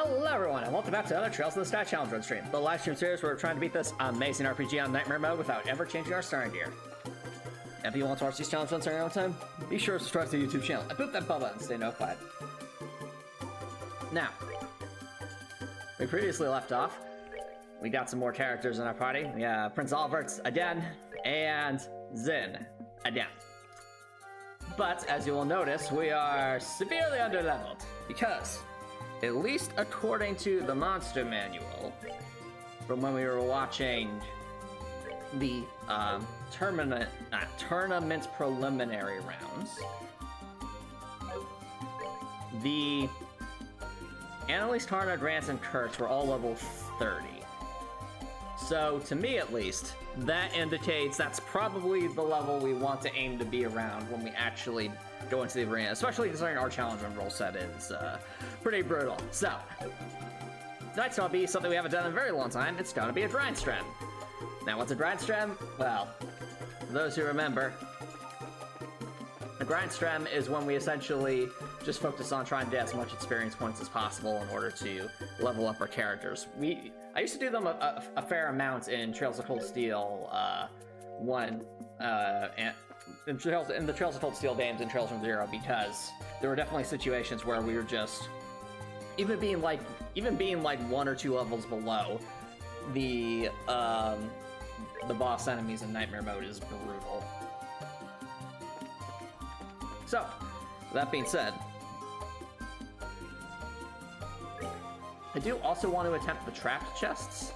Hello everyone, and welcome back to another Trails of the Sky Challenge run stream. The live stream series where we're trying to beat this amazing RPG on Nightmare Mode without ever changing our starting gear. And if you want to watch these challenge runs on your own time, be sure to subscribe to the YouTube channel and boop that bell button to stay notified. Now, we previously left off. We got some more characters in our party. We have Prince Albert again, and Zin again. But, as you will notice, we are severely underleveled, because, at least according to the monster manual, from when we were watching the tournament preliminary rounds, the Annalise, Tarna, Grancel, and Kurtz were all level 30. So, to me at least, that indicates that's probably the level we want to aim to be around when we actually go into the arena, especially considering our challenge run roll set is pretty brutal. So, tonight's gonna be something we haven't done in a very long time. It's gonna be a grind strem. Now, what's a grind strem? Well, for those who remember, a grind strem is when we essentially just focus on trying to get as much experience points as possible in order to level up our characters. I used to do them a fair amount in Trails of Cold Steel 1, and in the Trails of Cold Steel games and Trails from Zero, because there were definitely situations where we were just even being like 1 or 2 levels below the boss enemies in Nightmare Mode is brutal. So, that being said, I do also want to attempt the trapped chests.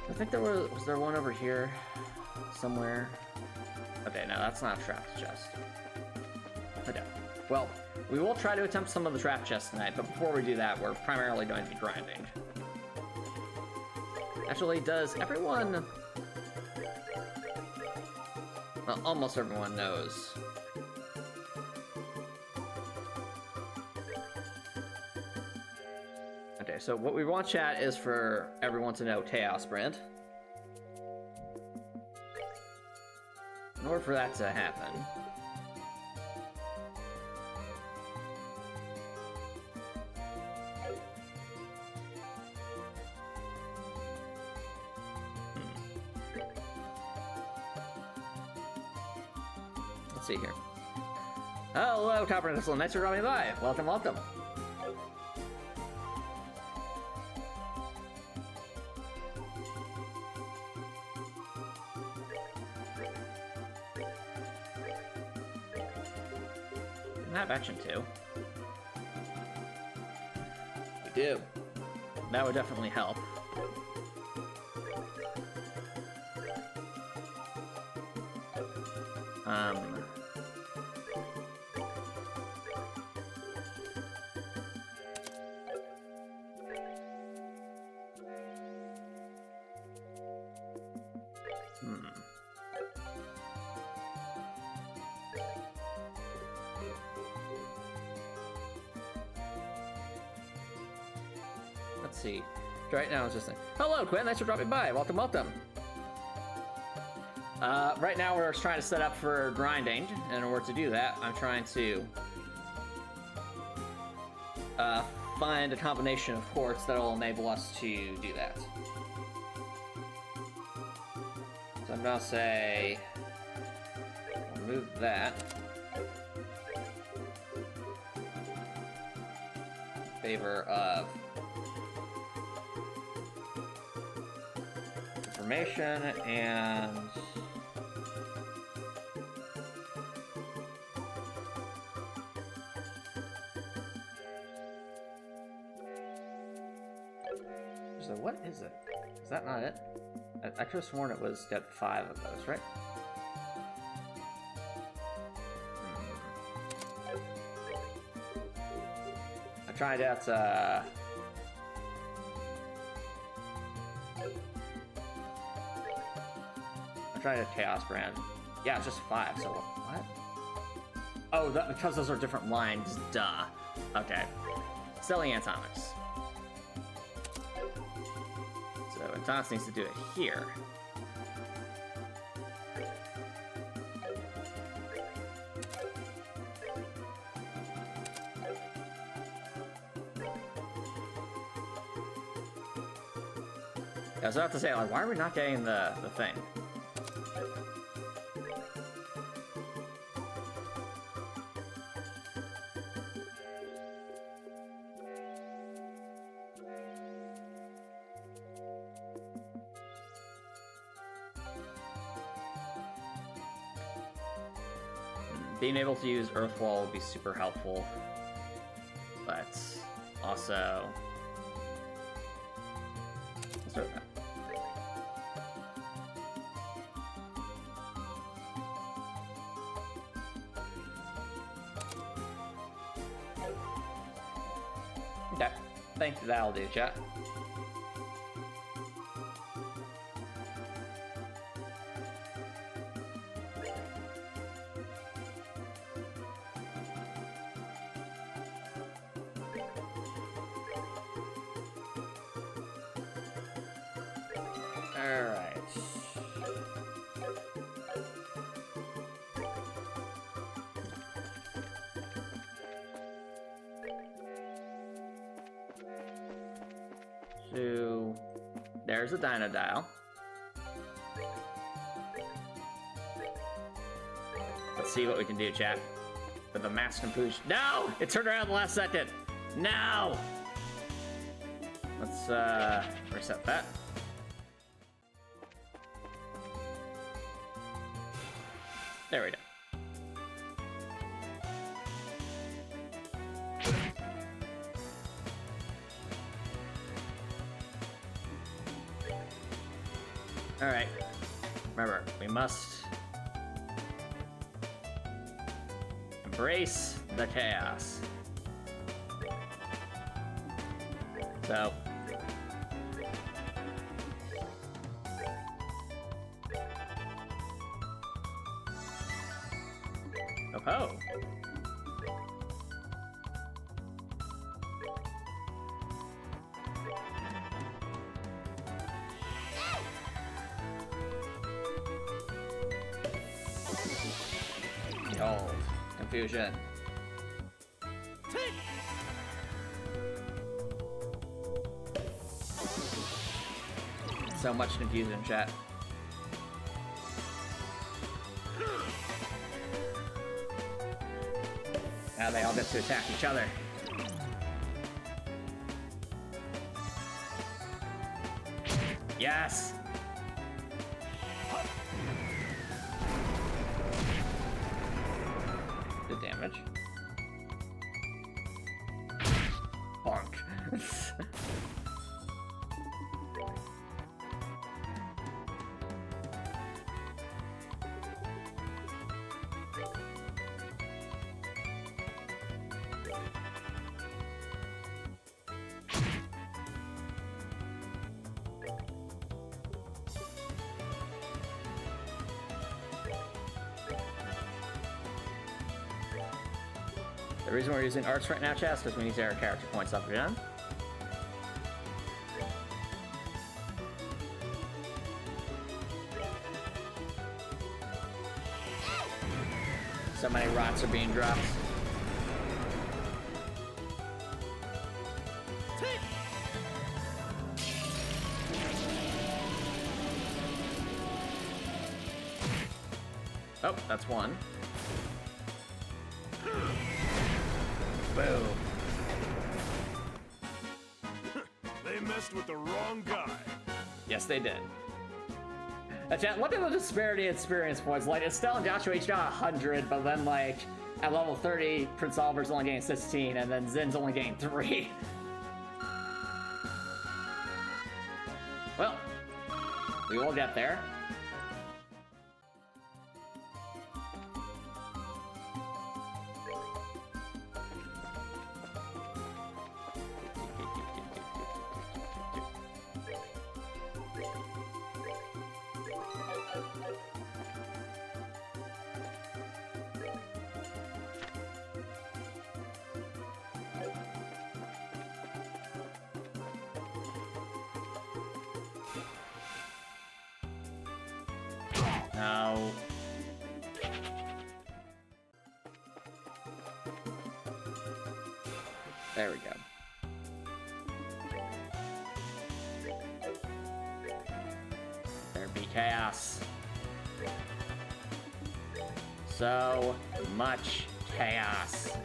I think was there one over here somewhere? Okay, no, that's not a trapped chest. Okay, well, we will try to attempt some of the trap chests tonight, but before we do that, we're primarily going to be grinding. Actually, does everyone... Well, almost everyone knows. Okay, so what we want chat is for everyone to know Chaos Brand. In order for that to happen, let's see here. Hello, Copper Nicholas. Nice for coming by. Welcome, welcome. Have action too. We do. That would definitely help. Let's see. Right now it's just like, hello Quinn, thanks for dropping by. Welcome, welcome. Right now we're trying to set up for grinding, and in order to do that, I'm trying to find a combination of quartz that will enable us to do that. So I'm gonna say, remove that. In favor of information and so what is it? Is that not it? I could have sworn it was step 5 of those, right? I tried out try a Chaos Brand. Yeah, it's just 5, so what? Oh, because those are different lines, duh. Okay. Selling Atomics. So, Atomics needs to do it here. I was about to say, like, why are we not getting the thing? Being able to use Earth Wall would be super helpful, but also... Let's start with that. Okay, think that'll do, chat. There's a Dino Dial. Let's see what we can do, chat. For the mass conclusion. No! It turned around the last second. No! Let's reset that. There we go. Alright. Remember, we must embrace the chaos. So... Oh-ho! Behold, confusion. So much confusion, chat. Now they all get to attack each other. Yes! Good damage. Bonk. The reason we're using arts right now, chat, is because we need to get our character points up again. So many rots are being dropped. Oh, that's one. Boom. They messed with the wrong guy. Yes, they did. Chat, look at the disparity in experience points. Like, Estelle and Joshua each got 100, but then, like, at level 30, Prince Oliver's only getting 16, and then Zin's only getting 3. Well, we will get there. No. There we go. There be chaos. So much chaos.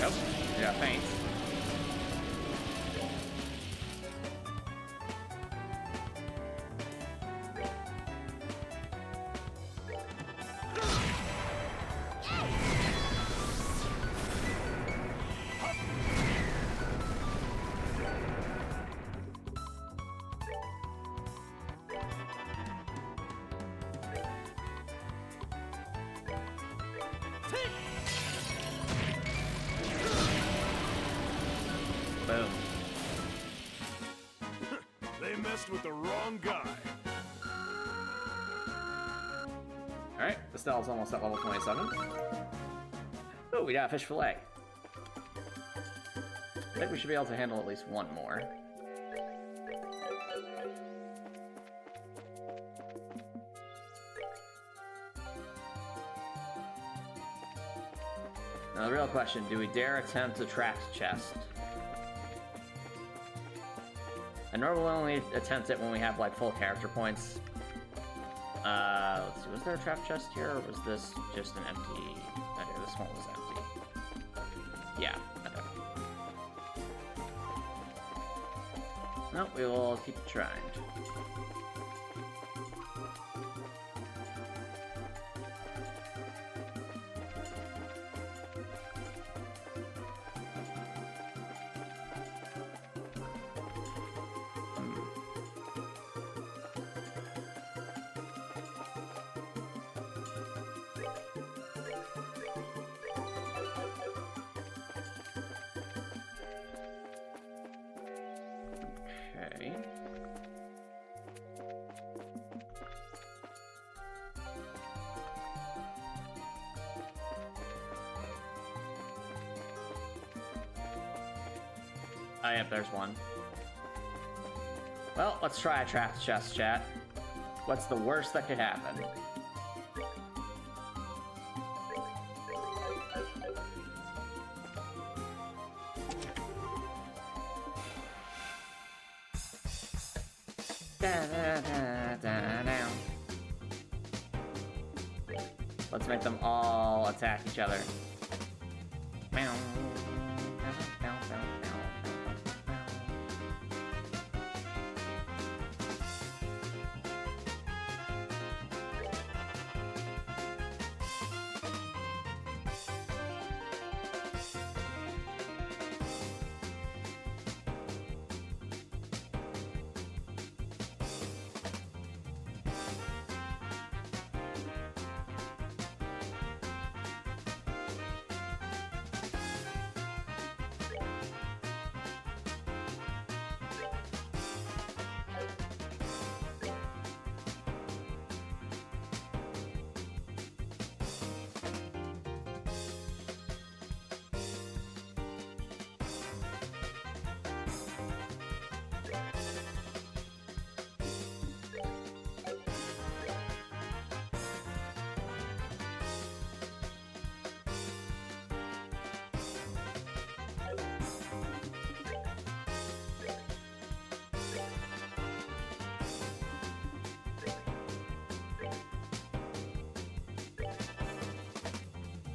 Nope, yeah, thanks. Boom. They messed with the wrong guy. Alright, Estelle's almost at level 27. Oh, we got a fish fillet. I think we should be able to handle at least one more. Now the real question, do we dare attempt a trapped chest? I normally only attempt it when we have like full character points. Let's see, was there a trap chest here, or was this just an empty? Okay, this one was empty. Yeah, okay. No, we will keep trying. Okay. Oh, yep, there's one. Well, let's try a trapped chest, chat. What's the worst that could happen? Let's make them all attack each other.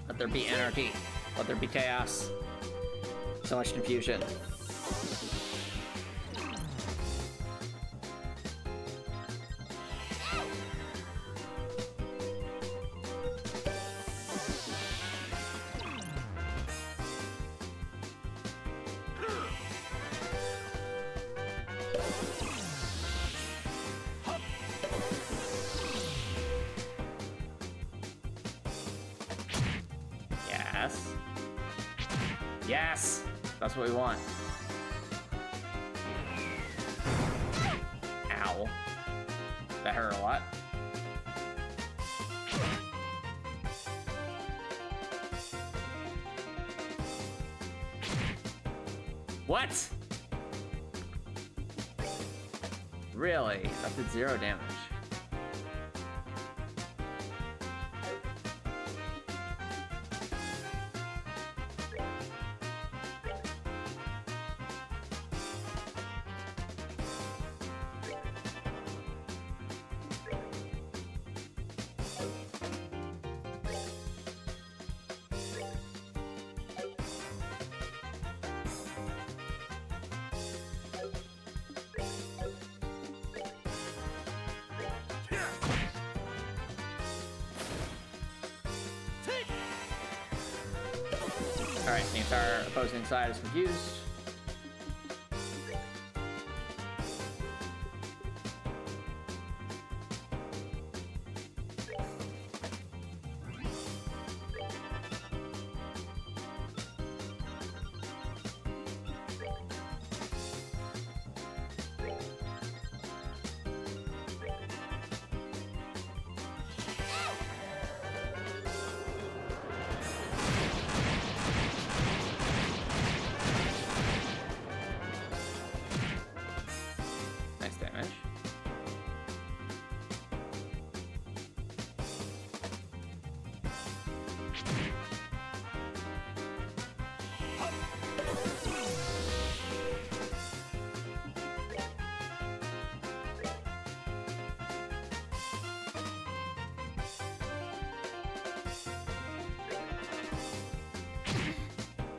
Let there be anarchy. Let there be chaos. So much confusion. Yes. Yes! That's what we want. Ow. That hurt a lot. What? Really? That did 0 damage. Alright, the entire opposing side is confused. Nice damage.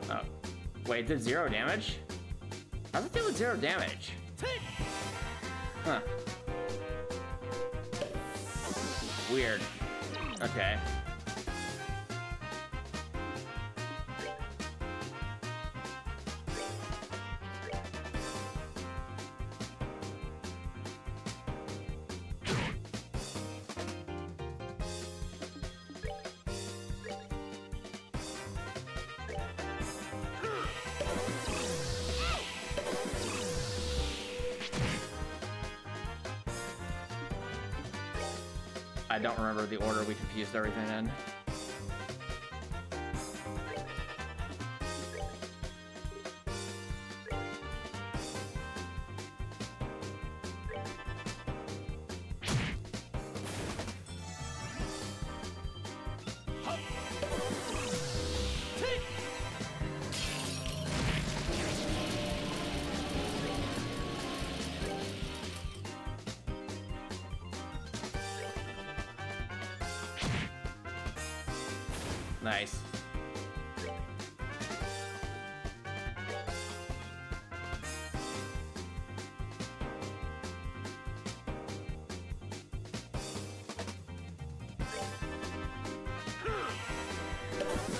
Oh. Wait, it did 0 damage? How's it deal with 0 damage? Huh. Weird. Okay. I don't remember the order we confused everything in. Nice.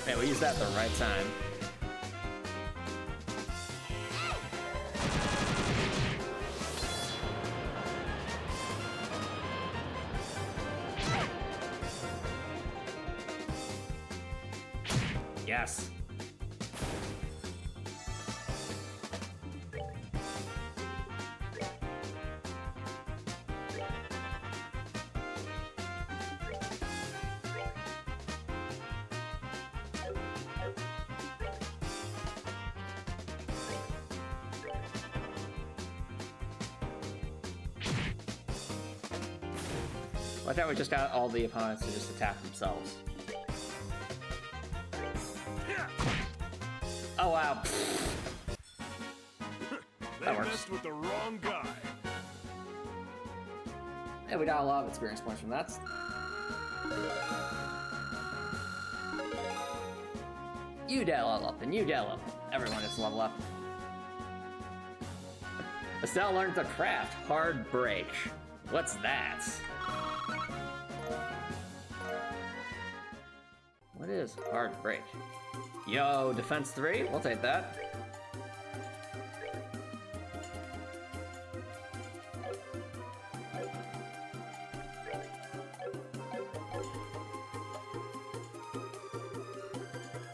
Man, we used that at the right time. Yes. I thought we just got all the opponents to just attack themselves. Oh wow. They messed with the wrong guy. Yeah, we got a lot of experience points from that. You level up, and you level up. Everyone gets to level up. Estelle learned to craft hard break. What's that? What is hard break? Yo, defense 3? We'll take that.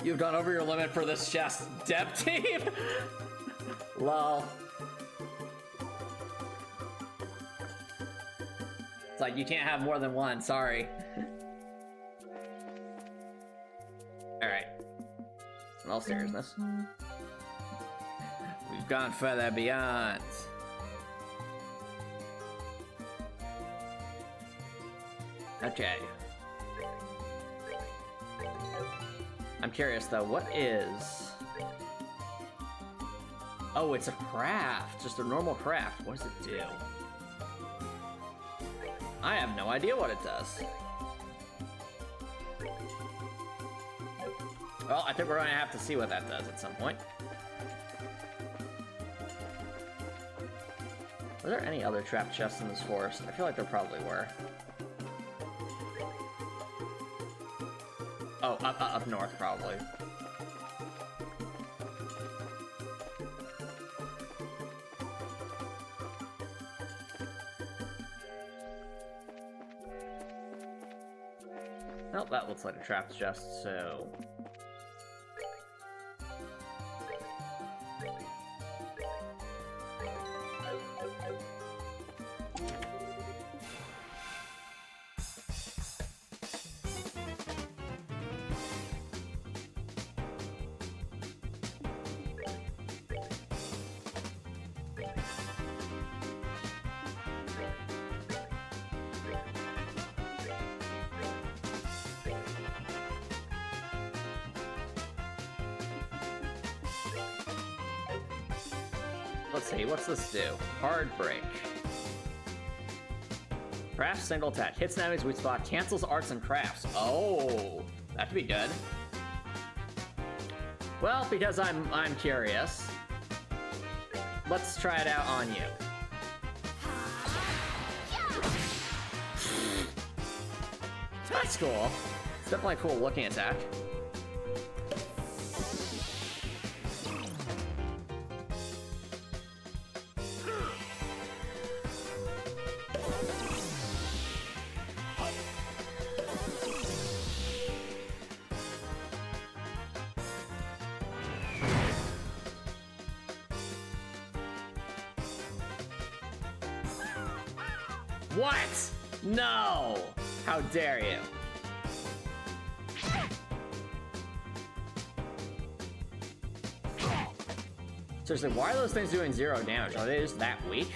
You've gone over your limit for this chest, Dep team. Lol. It's like you can't have more than one. Sorry. All right. In all seriousness, we've gone further beyond. Okay. I'm curious though, what is... Oh, it's a craft, just a normal craft. What does it do? I have no idea what it does. Well, I think we're gonna have to see what that does at some point. Were there any other trapped chests in this forest? I feel like there probably were. Oh, up north, probably. Nope, that looks like a trapped chest, so... Let's see, what's this do? Hard break. Craft single attack. Hits an enemy's weak spot. Cancels arts and crafts. Oh, that could be good. Well, because I'm curious, let's try it out on you. That's cool. It's definitely a cool looking attack. What? No! How dare you? Seriously, why are those things doing 0 damage? Are they just that weak?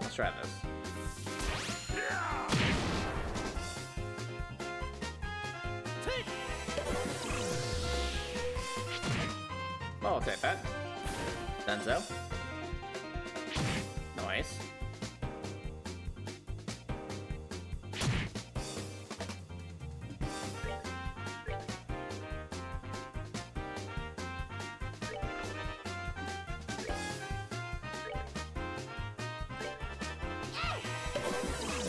Let's try this. Oh, I'll take that. Denzo. Nice.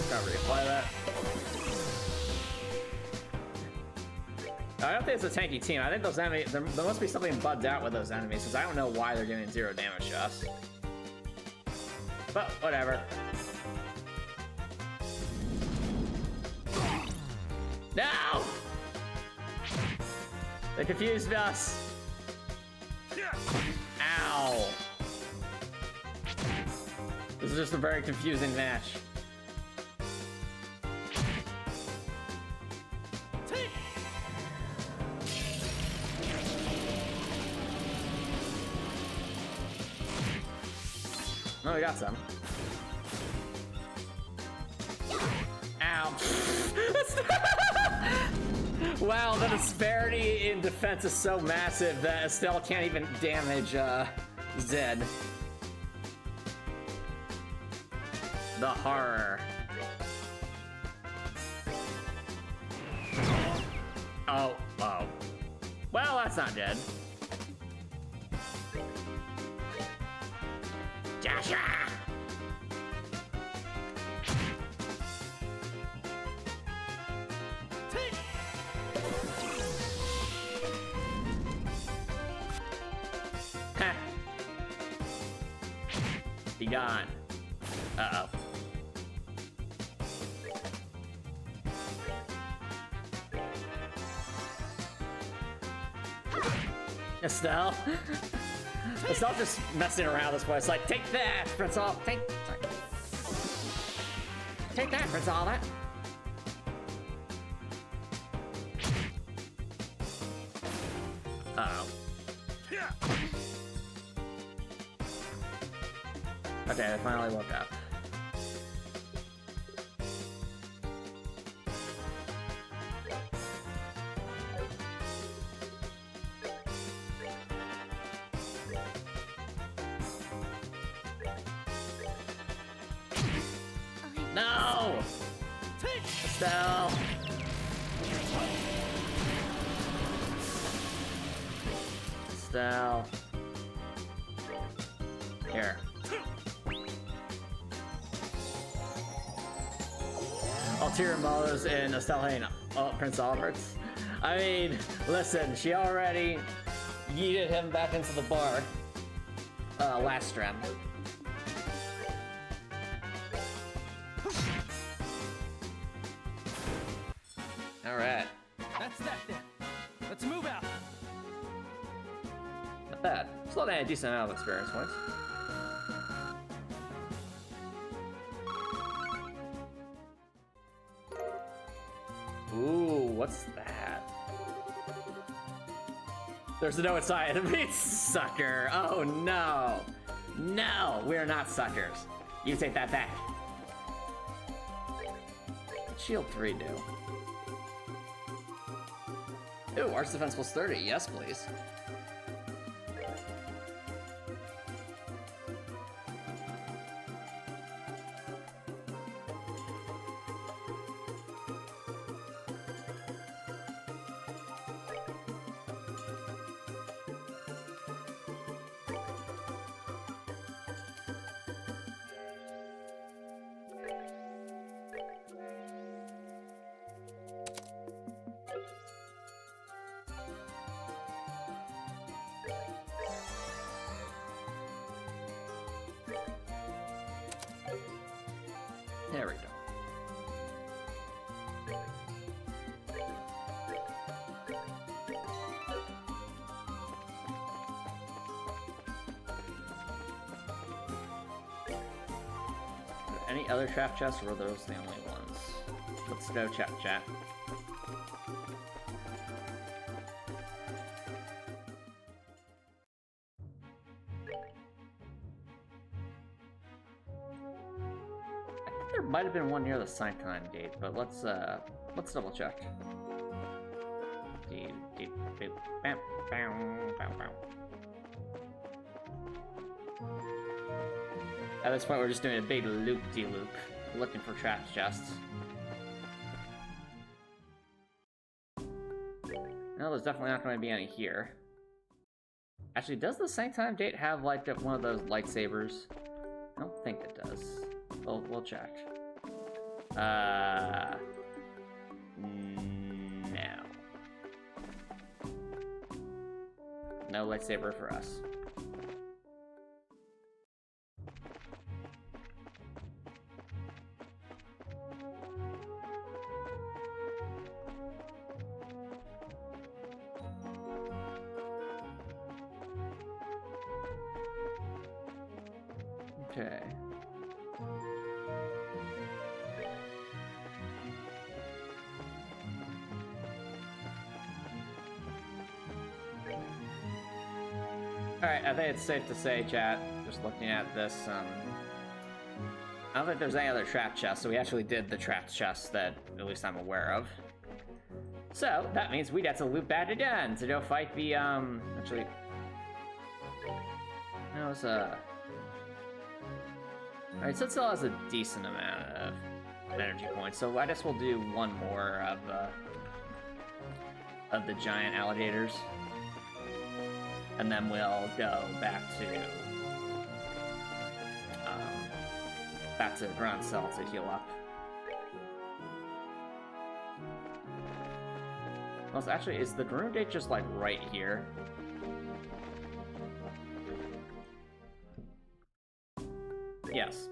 Can't really apply that. I don't think it's a tanky team. I think those enemies, there must be something bugged out with those enemies, because I don't know why they're doing 0 damage to us. But, whatever. No! They confused us. Ow. This is just a very confusing match. Oh, we got some. Ow. Wow, the disparity in defense is so massive that Estelle can't even damage Zed. The horror. Oh, oh. Well, that's not dead. Joshua! Heh. Be gone. Uh-oh. Estelle? Estelle just messing around this place, like, take that, Prince All. Take that, Prince All that. Uh-oh. Okay, I finally woke up. No! Estelle! Estelle. Here. Ulterior motives in Estelle and Prince Albert's. I mean, listen, she already yeeted him back into the bar last stream. Alright. That's that then. Let's move out. Not bad. Still had a decent amount of experience points. Ooh, what's that? There's no inside enemy, sucker. Oh no. No, we're not suckers. You take that back. What'd Shield 3 do? Ooh, Arts Defense plus 30. Yes, please. There we go. Any other trap chests, or are those the only ones? Let's go chat. There might have been one near the Sign-Time gate, but let's double check. At this point, we're just doing a big loop-de-loop, looking for trap chests. No, there's definitely not going to be any here. Actually, does the Sign-Time gate have like one of those lightsabers? I don't think it does. We'll check. No. No lightsaber for us. Okay. Alright, I think it's safe to say, chat, just looking at this, I don't think there's any other trap chests, so we actually did the trap chests that at least I'm aware of. So, that means we'd have to loop back again to go fight the, actually... That was, Alright, so it still has a decent amount of energy points, so I guess we'll do one more of the giant alligators. and then we'll go back to Grancel to heal up. Well, actually, is the rune gate just like right here? Yes.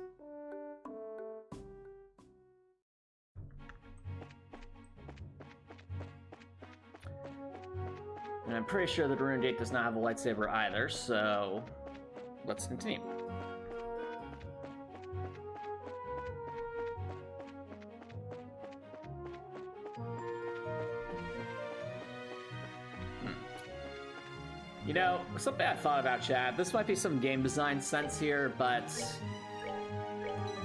And I'm pretty sure the rune gate does not have a lightsaber either, so let's continue. You know, something I thought about, Chad. This might be some game design sense here, but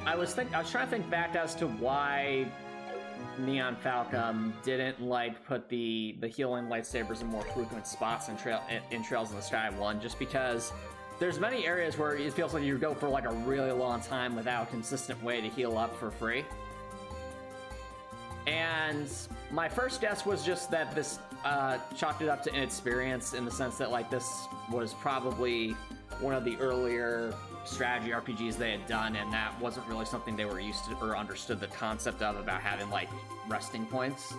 I was trying to think back as to why Neon Falcom didn't put the healing lightsabers in more frequent spots in Trails in the Sky 1, just because there's many areas where it feels like you go for like a really long time without a consistent way to heal up for free. And my first guess was just that this chalked it up to inexperience, in the sense that like this was probably one of the earlier strategy RPGs they had done, and that wasn't really something they were used to or understood the concept of, about having like resting points.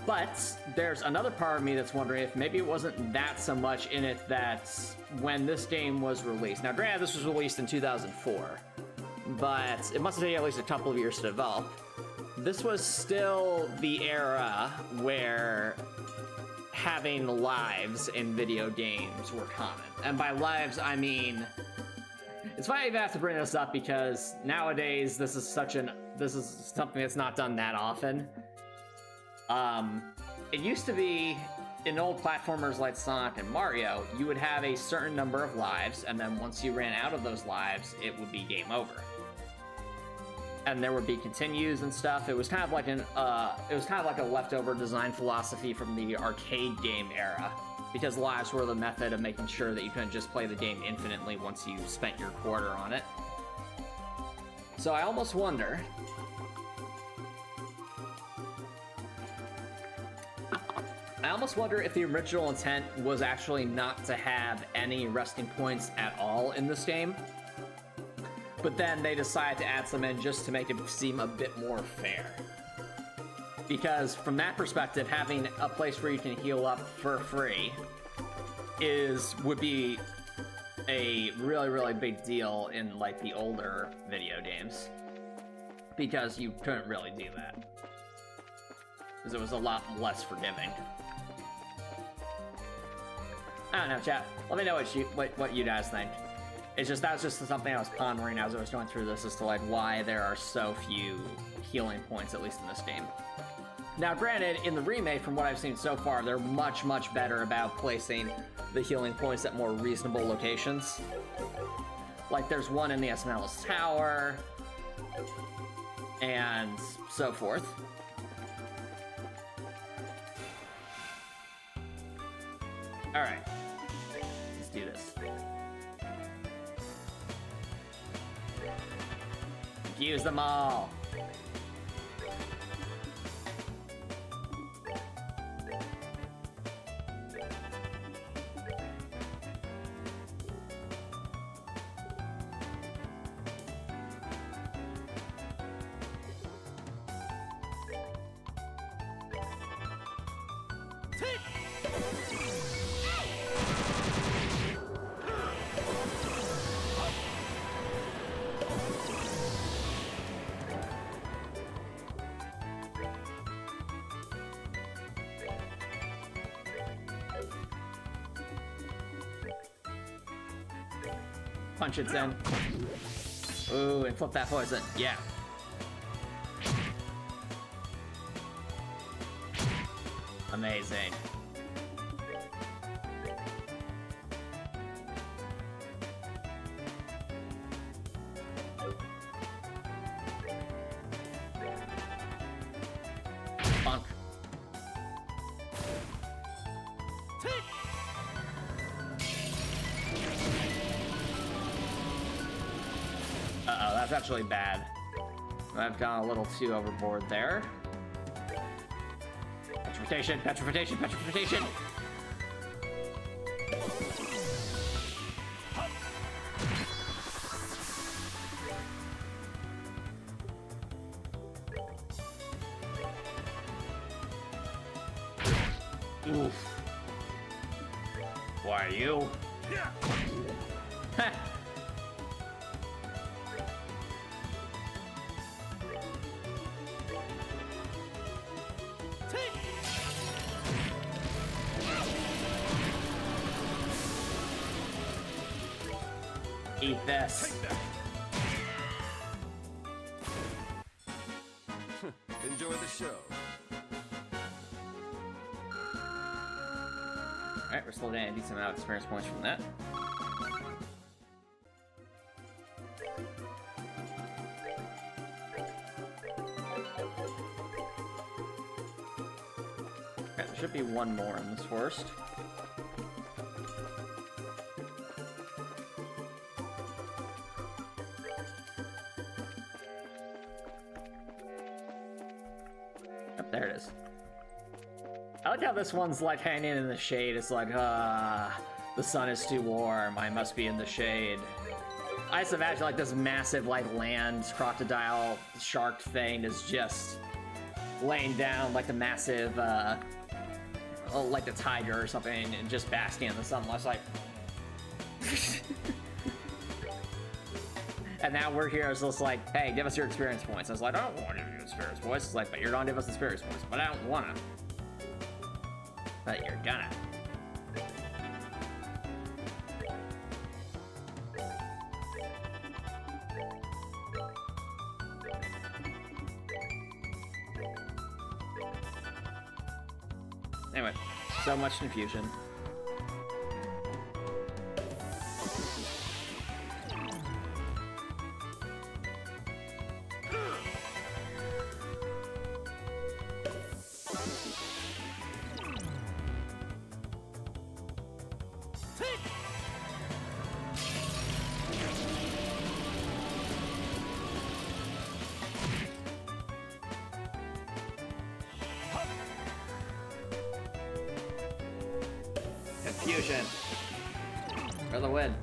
But there's another part of me that's wondering if maybe it wasn't that so much in it that when this game was released. Now granted, this was released in 2004, but it must have taken at least a couple of years to develop. This was still the era where having lives in video games were common. And by lives, I mean, it's funny I have to bring this up because nowadays this is something that's not done that often. It used to be in old platformers like Sonic and Mario, you would have a certain number of lives, and then once you ran out of those lives, it would be game over. And there would be continues and stuff. It was kind of like a leftover design philosophy from the arcade game era, because lives were the method of making sure that you couldn't just play the game infinitely once you spent your quarter on it. So I almost wonder if the original intent was actually not to have any resting points at all in this game, but then they decided to add some in just to make it seem a bit more fair. Because from that perspective, having a place where you can heal up for free would be a really, really big deal in like the older video games, because you couldn't really do that, because it was a lot less forgiving. I don't know, chat. Let me know what you guys think. That was just something I was pondering as I was going through this, as to like why there are so few healing points, at least in this game. Now, granted, in the remake, from what I've seen so far, they're much, much better about placing the healing points at more reasonable locations. Like, there's one in the Esmeralda's Tower, and so forth. Alright. Let's do this. Use them all. Punch it in. Ooh, and flip that poison. Yeah. Amazing. Bonk. Uh-oh, that's actually bad. I've gone a little too overboard there. Petrification, petrification, petrification! Why you? Heh. Eat this. Enjoy the show. Alright, we're still getting a decent amount of experience points from that. Okay, there should be one more in this forest. Oh, there it is. I like how this one's like hanging in the shade. It's like, the sun is too warm. I must be in the shade. I just imagine like this massive like land crocodile shark thing is just laying down like the massive, like the tiger or something, and just basking in the sunlight. It's like, and now we're here. It's just like, hey, give us your experience points. I was like, I don't want to give you experience points. It's like, but you're gonna give us experience points. But I don't wanna. But you're gonna. Anyway, so much confusion. Confusion. For the win.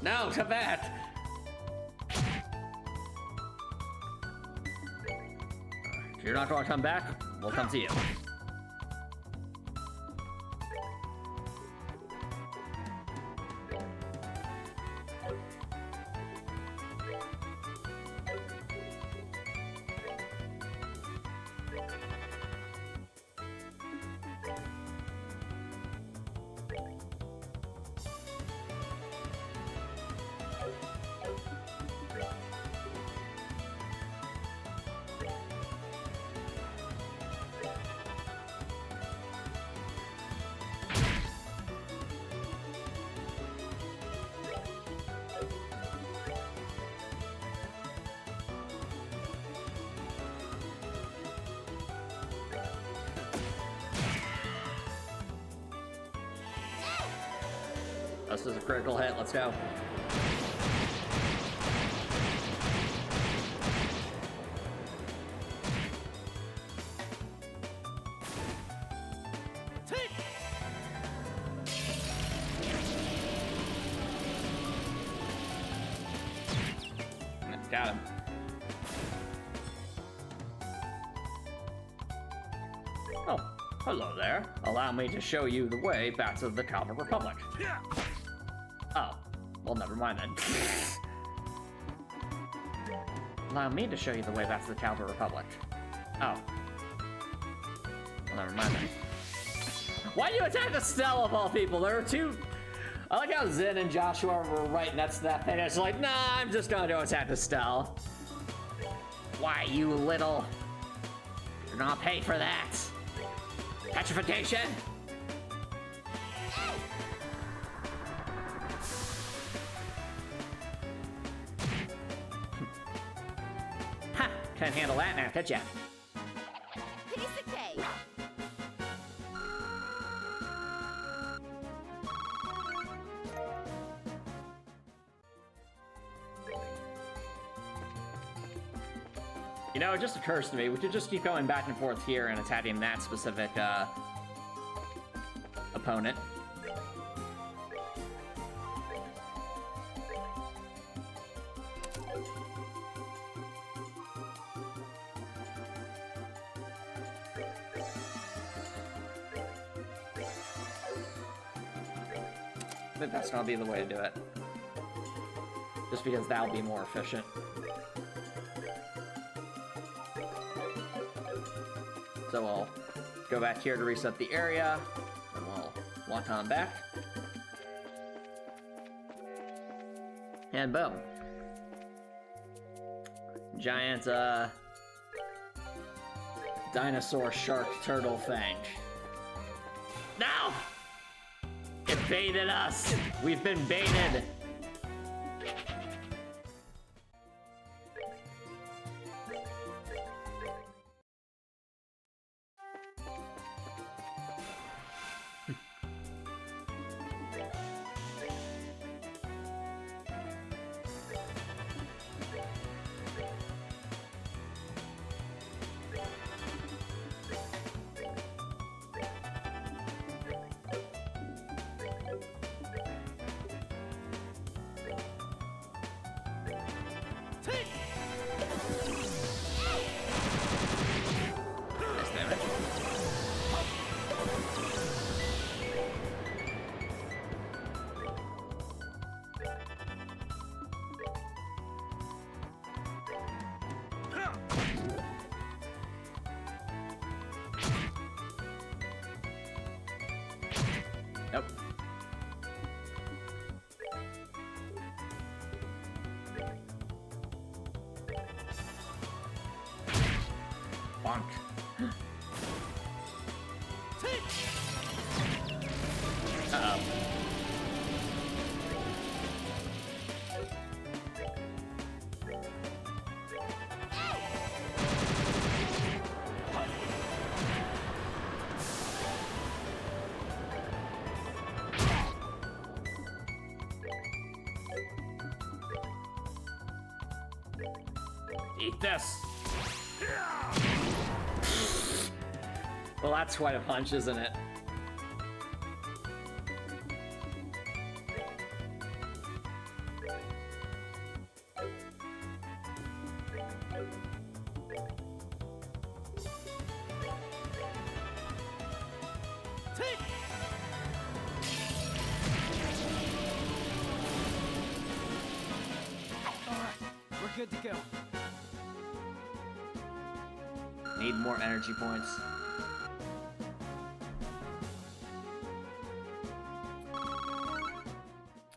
No, come back! If you're not gonna come back, we'll come to you. This is a critical hit, let's go. Got him. Oh, hello there. Allow me to show you the way back to the Calvin Republic. Oh, well, never mind then. Allow me to show you the way back to the Calvin Republic. Oh. Well, never mind then. Why do you attack Estelle of all people? There were two... I like how Zen and Joshua were right next to that thing. It's like, nah, I'm just gonna go attack Estelle. Why, you little... You're gonna pay for that. Petrification? Ha! Can't handle that now, could ya? Piece of cake. You know, it just occurs to me, we could just keep going back and forth here and attacking that specific, opponent. think that's gonna be the way to do it. Just because that'll be more efficient. So we'll go back here to reset the area, and we'll walk on back. And boom. Giant, dinosaur shark turtle fang. No! It baited us! We've been baited! Nope. Bonk. Uh-oh. Eat this! Well, that's quite a punch, isn't it? We're good to go. Need more energy points.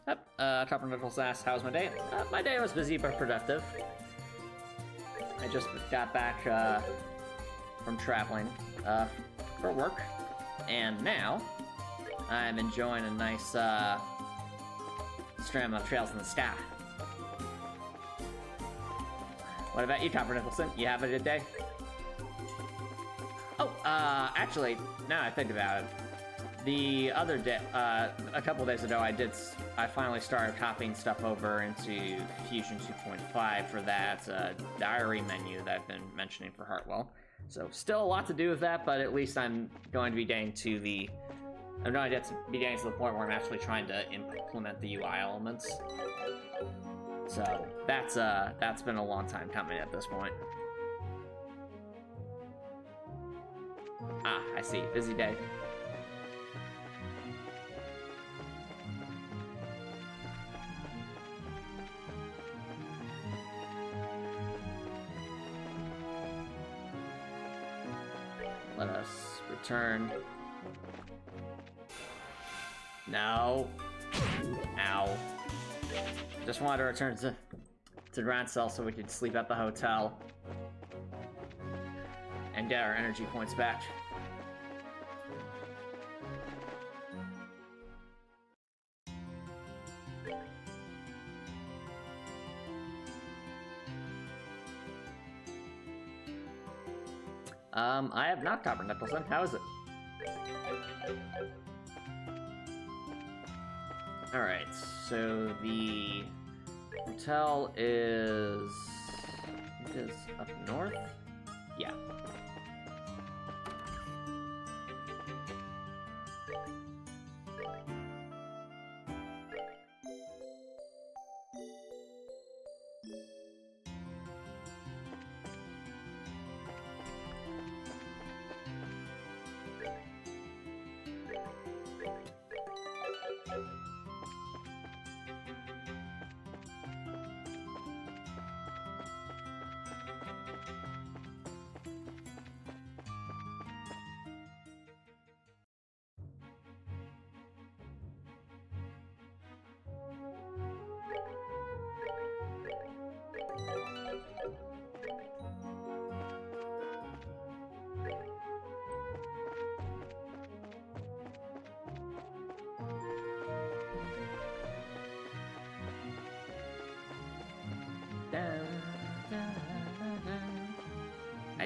Yep, Copper Nichols asks, how's my day? My day was busy but productive. I just got back from traveling for work, and now I'm enjoying a nice string of trails in the sky. What about you, Copper Nicholson? You have a good day? Oh, actually, now I think about it, the other day, a couple days ago, I finally started copying stuff over into Fusion 2.5 for that diary menu that I've been mentioning for Heartwell. So still a lot to do with that, but at least I'm going to be getting to the point where I'm actually trying to implement the UI elements. So that's been a long time coming at this point. Ah, I see. Busy day. Let us return. No. Ow. Just wanted to return to Grancel so we could sleep at the hotel and get our energy points back. I have not Copper Nicholson. How is it? Alright, so the hotel is up north? Yeah.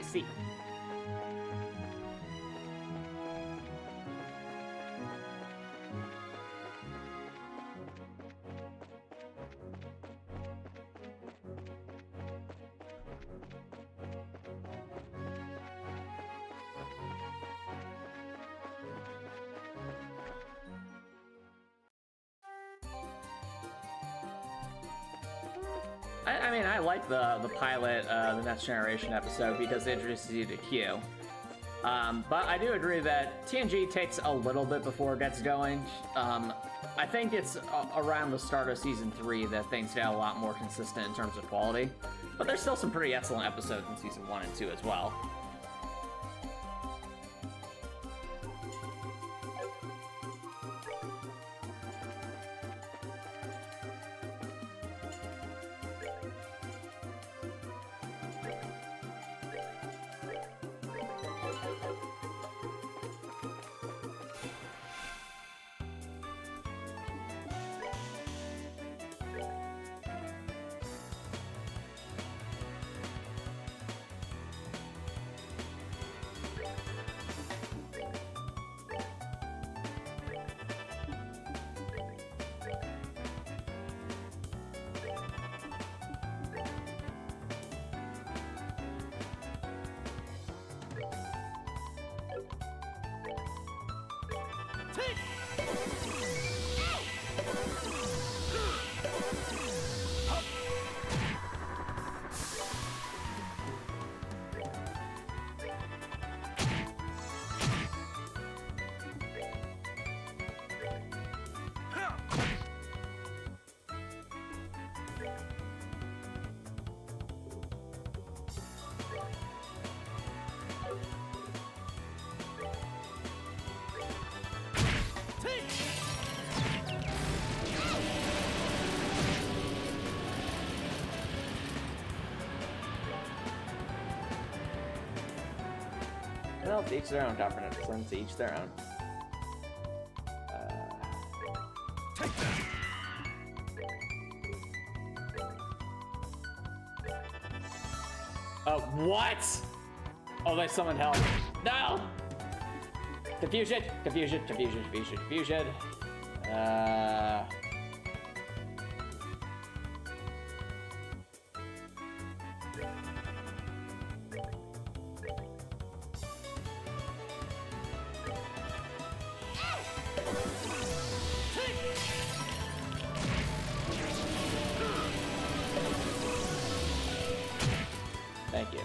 see. I mean, I like the pilot, the Next Generation episode because it introduces you to Q. But I do agree that TNG takes a little bit before it gets going. I think it's around the start of Season 3 that things get a lot more consistent in terms of quality. But there's still some pretty excellent episodes in Season 1 and 2 as well. Well, to each their own, Dr. Nicholson, to each their own. Oh, what? Oh, they summoned help. No! Confusion, confusion, confusion, confusion, confusion. Thank you.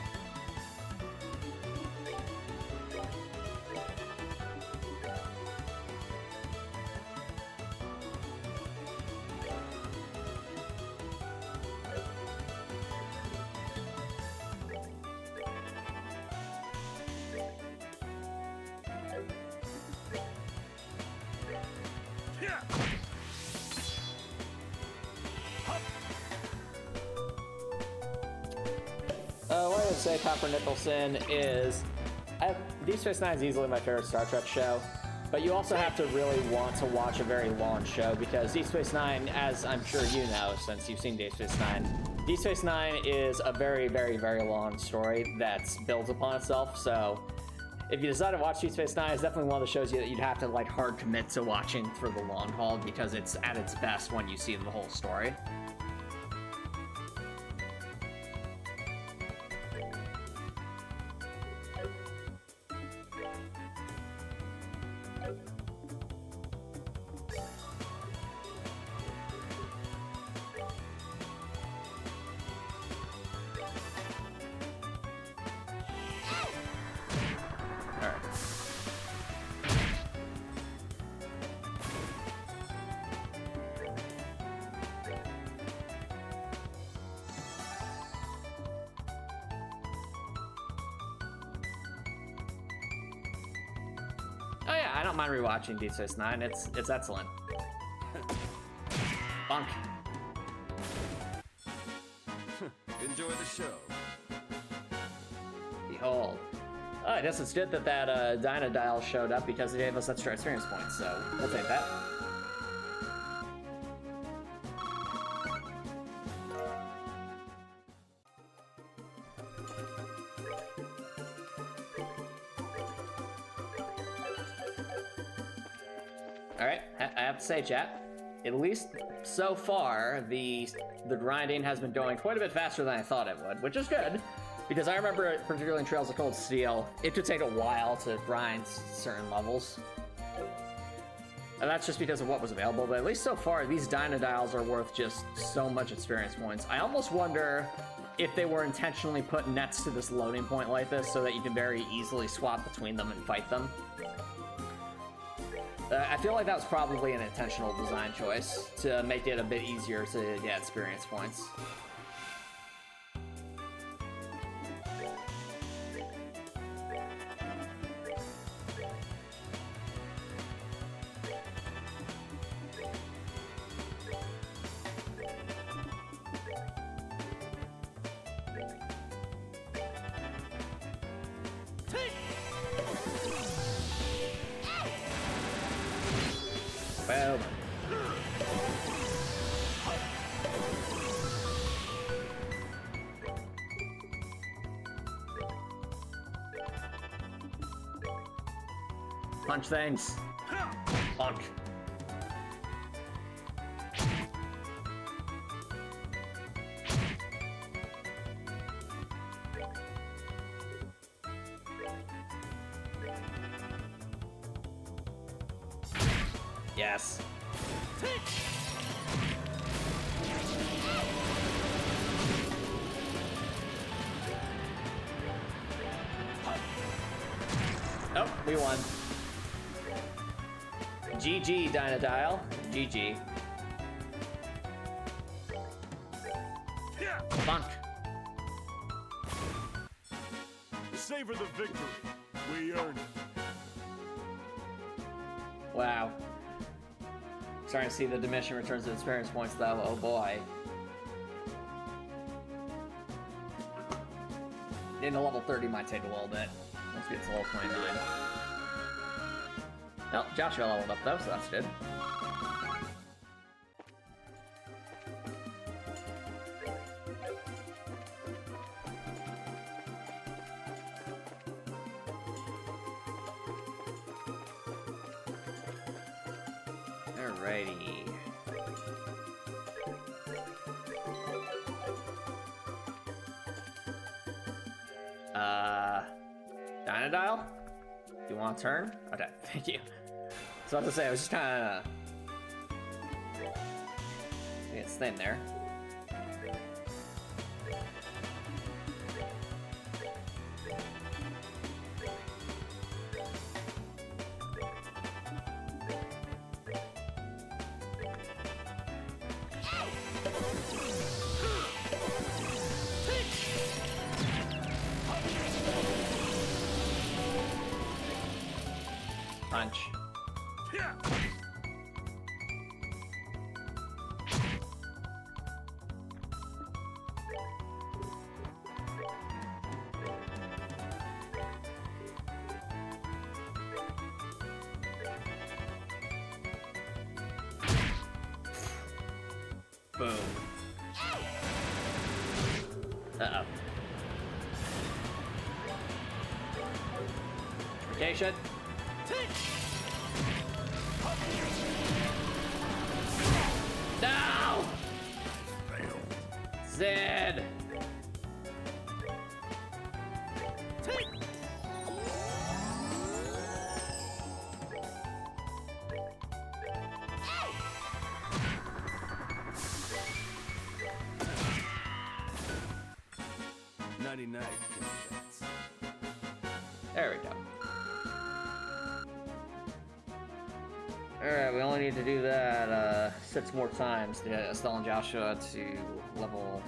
What I would say, Copper Nicholson, is Deep Space Nine is easily my favorite Star Trek show, but you also have to really want to watch a very long show because Deep Space Nine, as I'm sure you know since you've seen Deep Space Nine is a very, very, very long story that's built upon itself. So if you decide to watch Deep Space Nine, it's definitely one of the shows that you'd have to like hard commit to watching for the long haul because it's at its best when you see the whole story. Oh yeah, I don't mind rewatching Deep Space Nine. It's excellent. Bunk. Enjoy the show. Behold. Oh, I guess it's good that that Dynadial showed up because it gave us extra experience points, so we'll take that. Alright, I have to say, chat, at least so far, the grinding has been going quite a bit faster than I thought it would, which is good. Because I remember, particularly in Trails of Cold Steel, it could take a while to grind certain levels. And that's just because of what was available, but at least so far, these Dynadials are worth just so much experience points. I almost wonder if they were intentionally put next to this loading point like this so that you can very easily swap between them and fight them. I feel like that was probably an intentional design choice to make it a bit easier to get experience points. Well, punch things. Punch. Yes. Oh, we won. GG, Dynadial. GG. Funk. Savor the victory. We earned it. Wow. Starting to see the diminishing returns of experience points, though. Oh boy. Getting to level 30 might take a little bit. Once we get to level 29. Well, Joshua leveled up, though, so that's good. Alrighty. Dynadial? Do you want a turn? Okay, thank you. So I was to say, I was just kind of... It's thin there. Punch. Boom. Uh-oh. Rotation. No! Zed! There we go. Alright, we only need to do that 6 more times to get Estelle and Joshua to level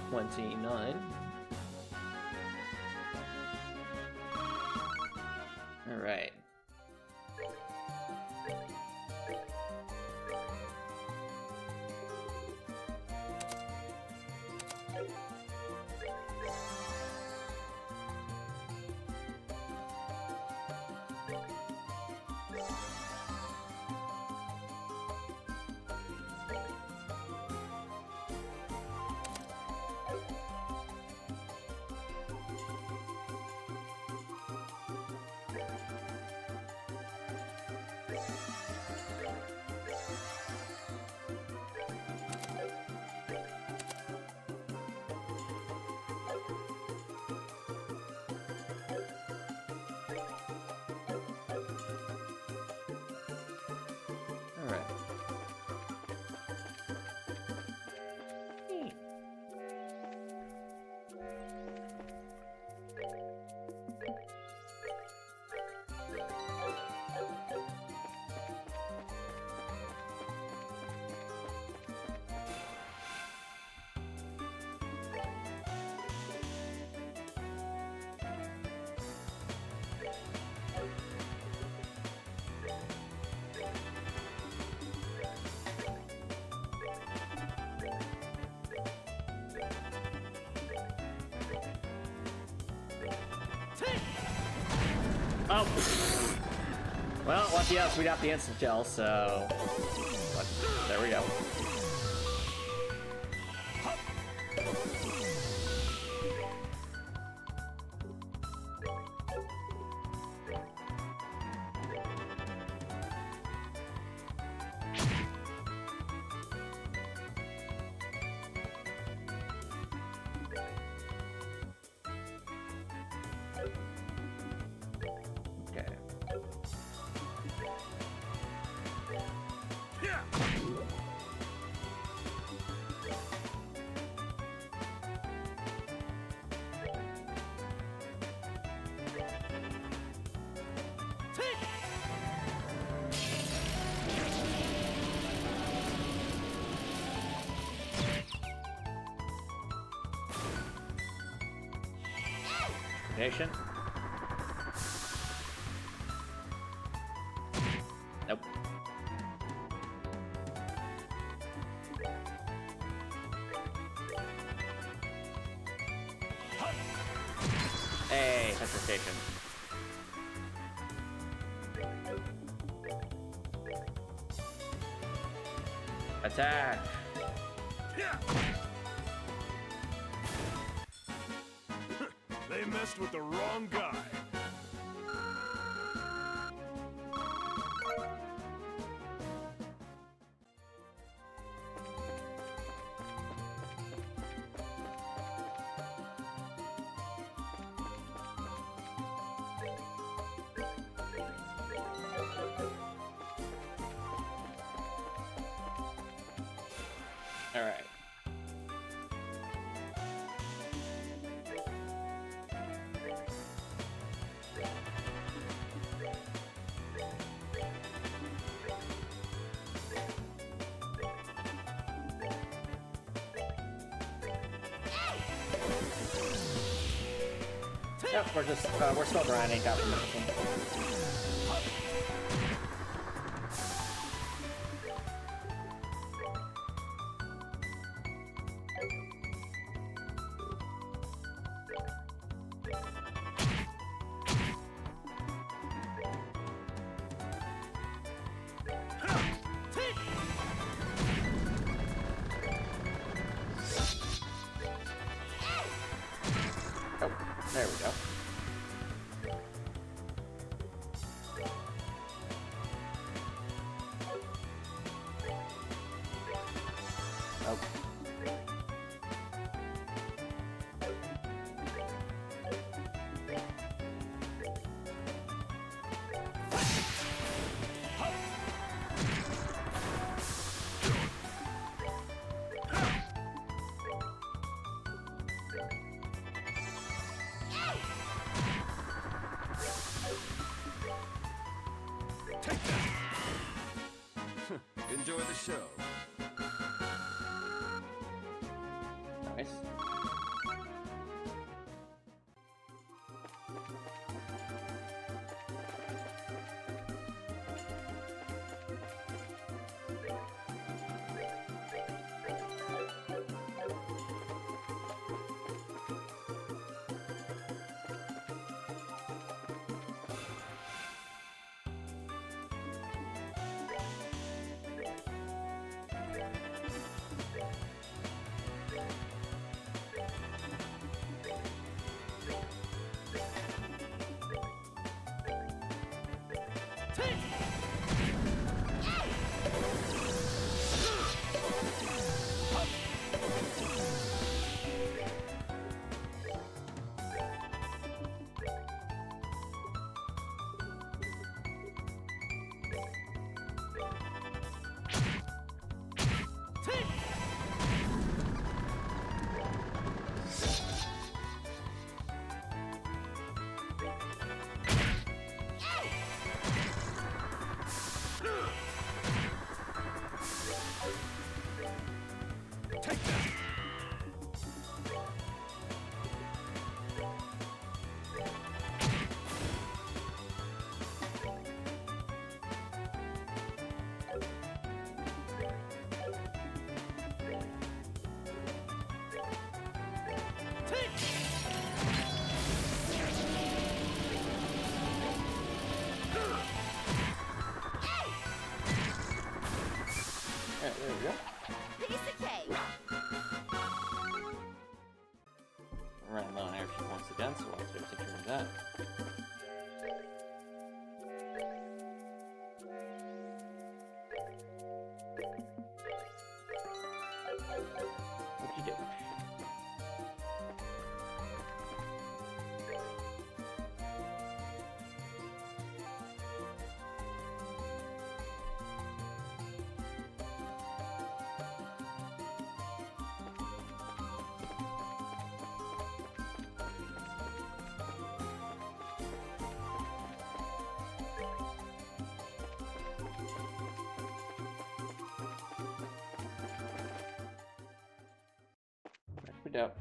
29. Alright. Oh! Well, lucky us, we got the instant kill, so... There we go. Nation. Nope. Hey, hesitation. Attack. They messed with the wrong guy. All right. Yep, we're still grinding out from this one. Oh, there we go. Oh. Take that. Enjoy the show. Nice. dope.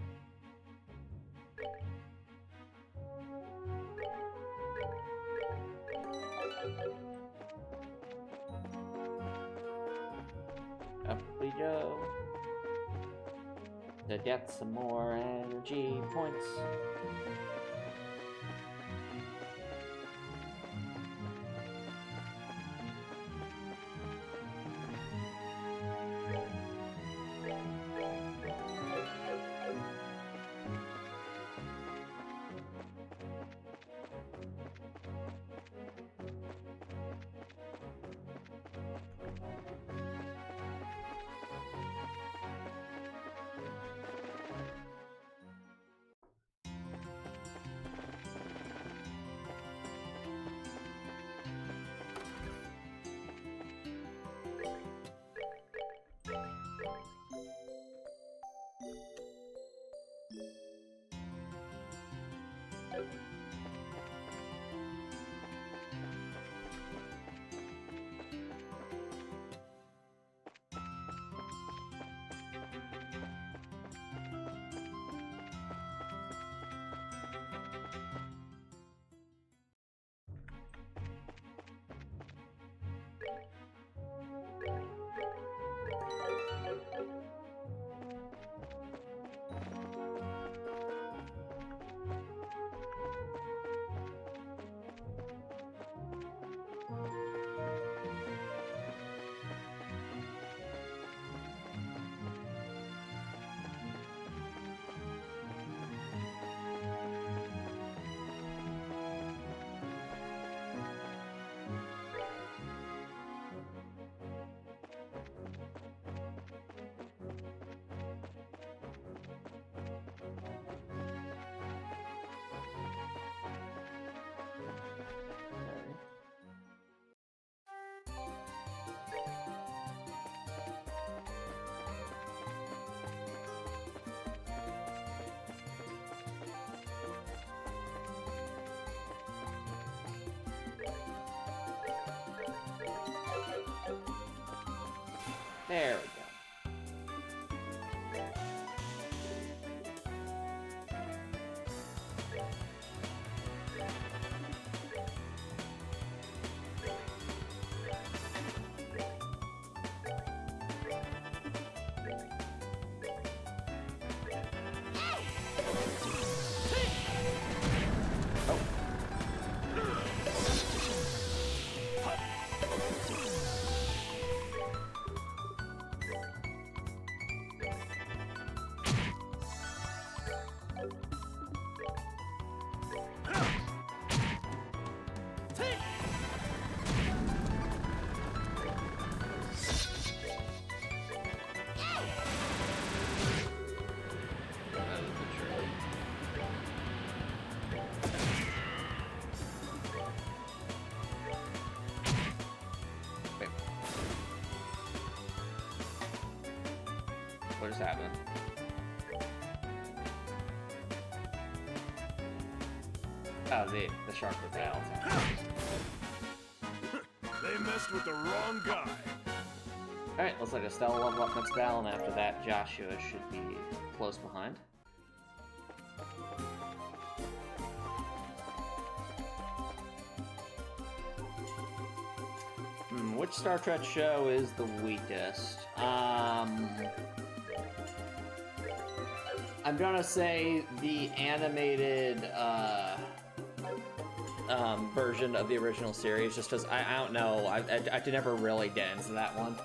Up we go. To get some more energy points. There we go. What just happened? Oh, the shark repelled. They messed with the wrong guy. Alright, looks like Estelle will level up next battle, and after that, Joshua should be close behind. Which Star Trek show is the weakest? I'm gonna say the animated version of the original series, just because I don't know, I did never really get into that one.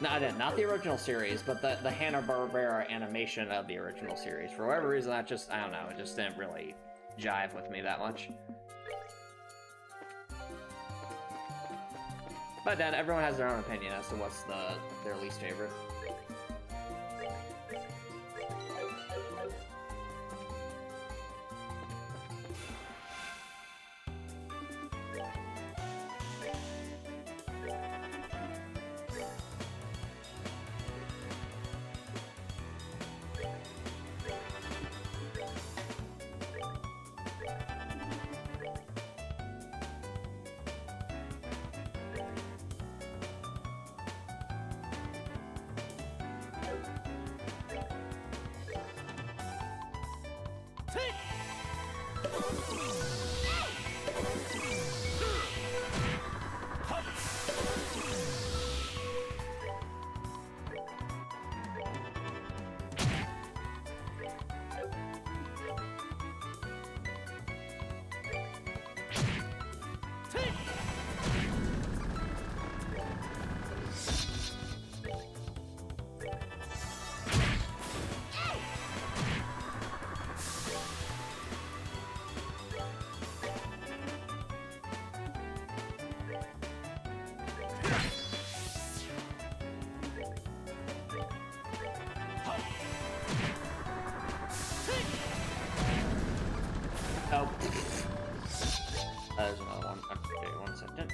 No, I didn't. Not the original series, but the Hanna-Barbera animation of the original series. For whatever reason, that just, I don't know, it just didn't really jive with me that much. But then everyone has their own opinion as to what's their least favorite. Oh. There's another one. Okay, 1 second.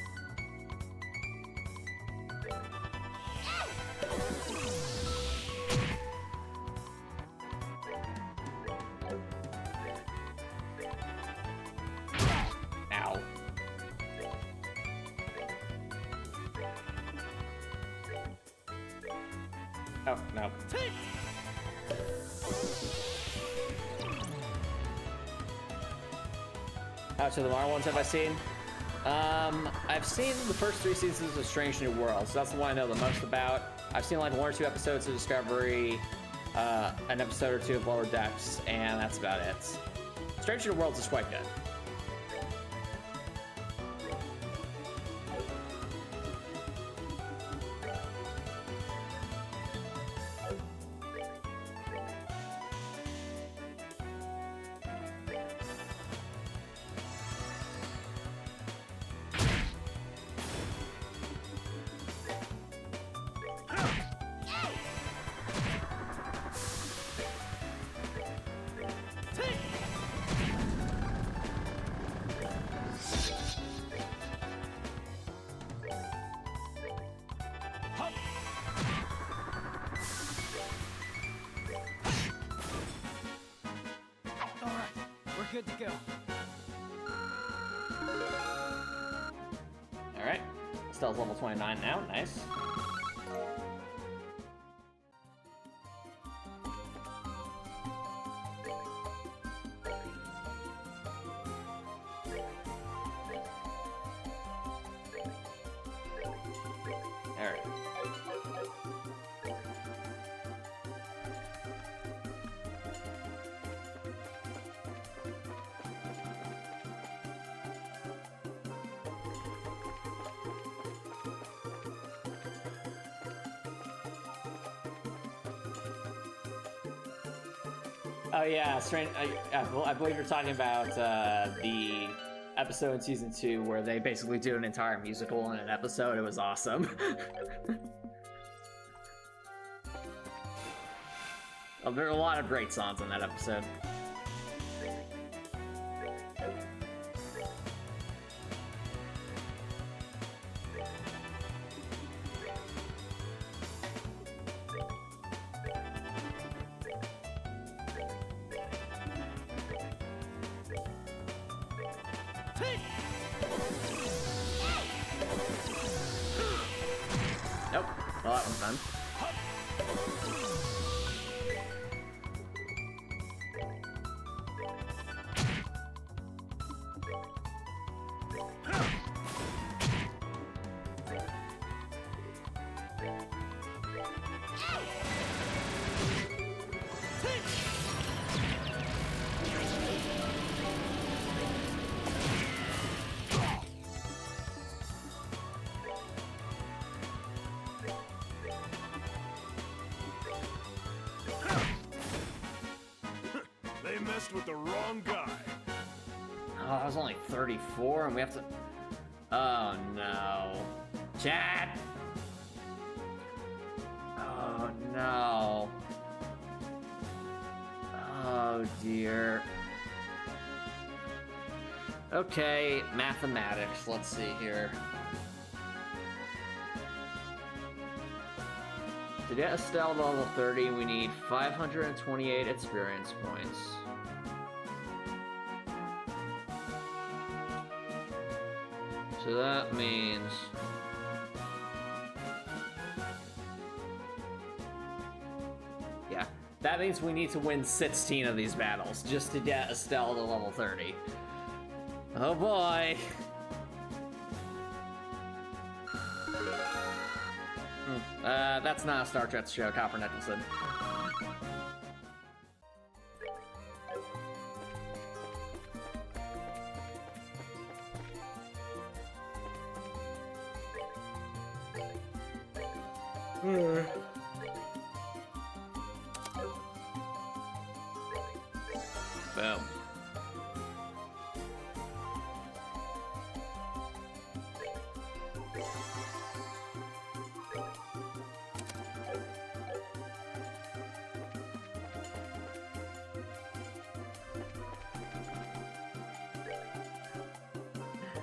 Ow. Oh, no. How much of the Mar ones have I seen? I've seen the first 3 seasons of Strange New Worlds. That's the one I know the most about. I've seen like 1 or 2 episodes of Discovery, an episode or 2 of Lower Decks, and that's about it. Strange New Worlds is quite good. Good to go. Alright. Estelle's level 29 now. Nice. Alright. Oh yeah, strange. I believe you're talking about the episode in season 2 where they basically do an entire musical in an episode. It was awesome. There are a lot of great songs in that episode. Nope. Well, that one's done. They messed with the wrong guy. Oh, I was only 34 and we have to... Oh no. Chat! Oh no. Oh dear. Okay, mathematics. Let's see here. To get Estelle to level 30, we need 528 experience points. So that means... Yeah, That means we need to win 16 of these battles just to get Estelle to level 30. Oh boy. That's not a Star Trek show, Copper Nicholson. Boom.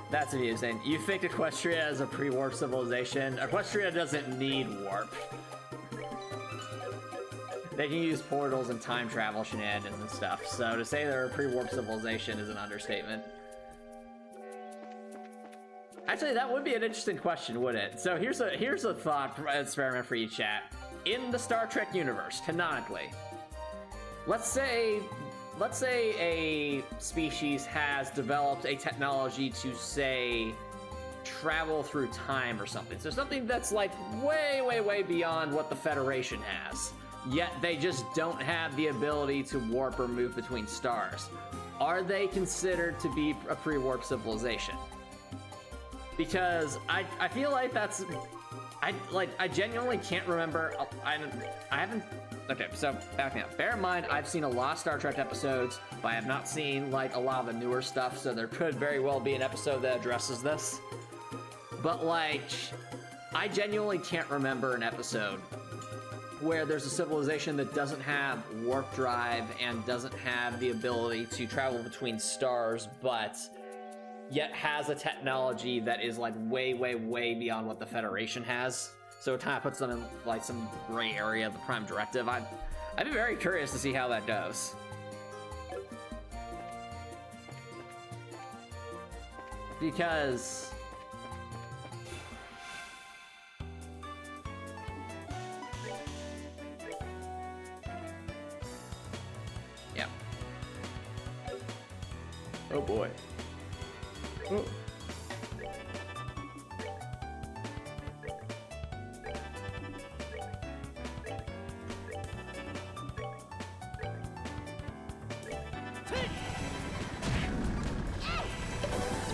That's amusing. You think Equestria is a pre-warp civilization? Equestria doesn't need warp. They can use portals and time travel shenanigans and stuff, so to say they're a pre-warp civilization is an understatement. Actually, that would be an interesting question, wouldn't it? So here's a thought experiment for you, chat. In the Star Trek universe, canonically, let's say a species has developed a technology to, say, travel through time or something. So something that's like way, way, way beyond what the Federation has. Yet they just don't have the ability to warp or move between stars. Are they considered to be a pre-warp civilization? Because I feel like that's... I genuinely can't remember... I haven't... Okay, so backing up. Bear in mind, I've seen a lot of Star Trek episodes, but I have not seen, like, a lot of the newer stuff, so there could very well be an episode that addresses this. But, like, I genuinely can't remember an episode where there's a civilization that doesn't have warp drive and doesn't have the ability to travel between stars, but yet has a technology that is, like, way, way, way beyond what the Federation has. So it kind of puts them in, like, some gray area of the Prime Directive. I'd be very curious to see how that goes. Because... yeah. Oh boy. Oh.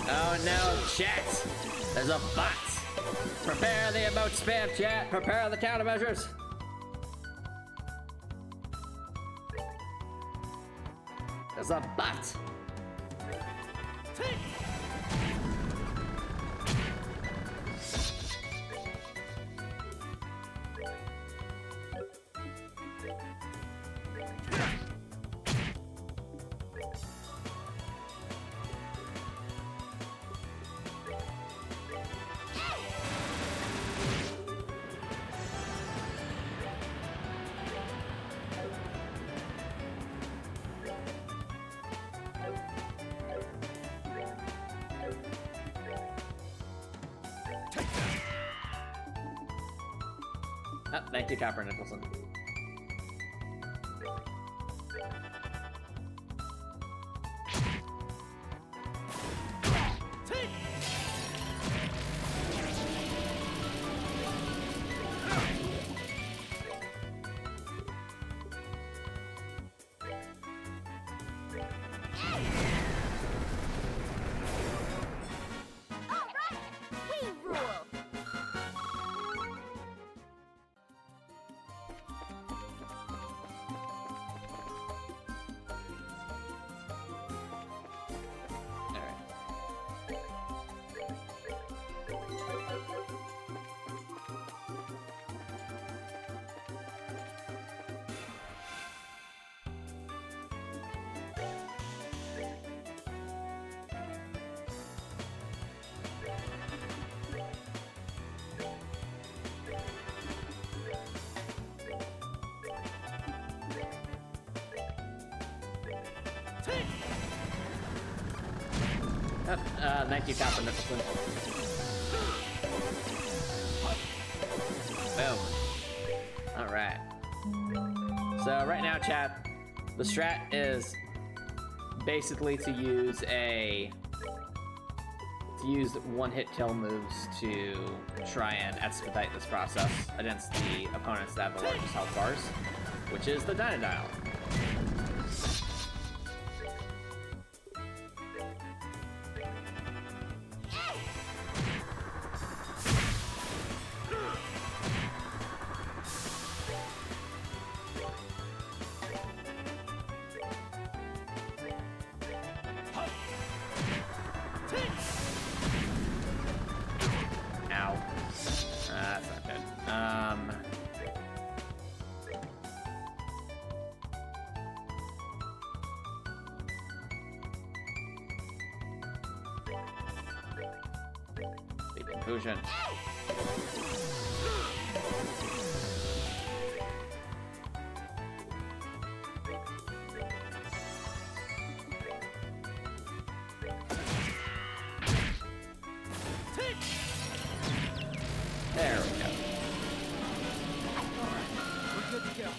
Oh no, chat! There's a bot! Prepare the emote spam, chat! Prepare the countermeasures! There's a bot! Oh, thank you, Copper Nicholson. Thank you, Copper Nicholson. Boom. Alright. So right now, chat, the strat is basically to use one-hit kill moves to try and expedite this process against the opponents that have the largest health bars, which is the Dynodile. Confusion. There we go. We're good to go.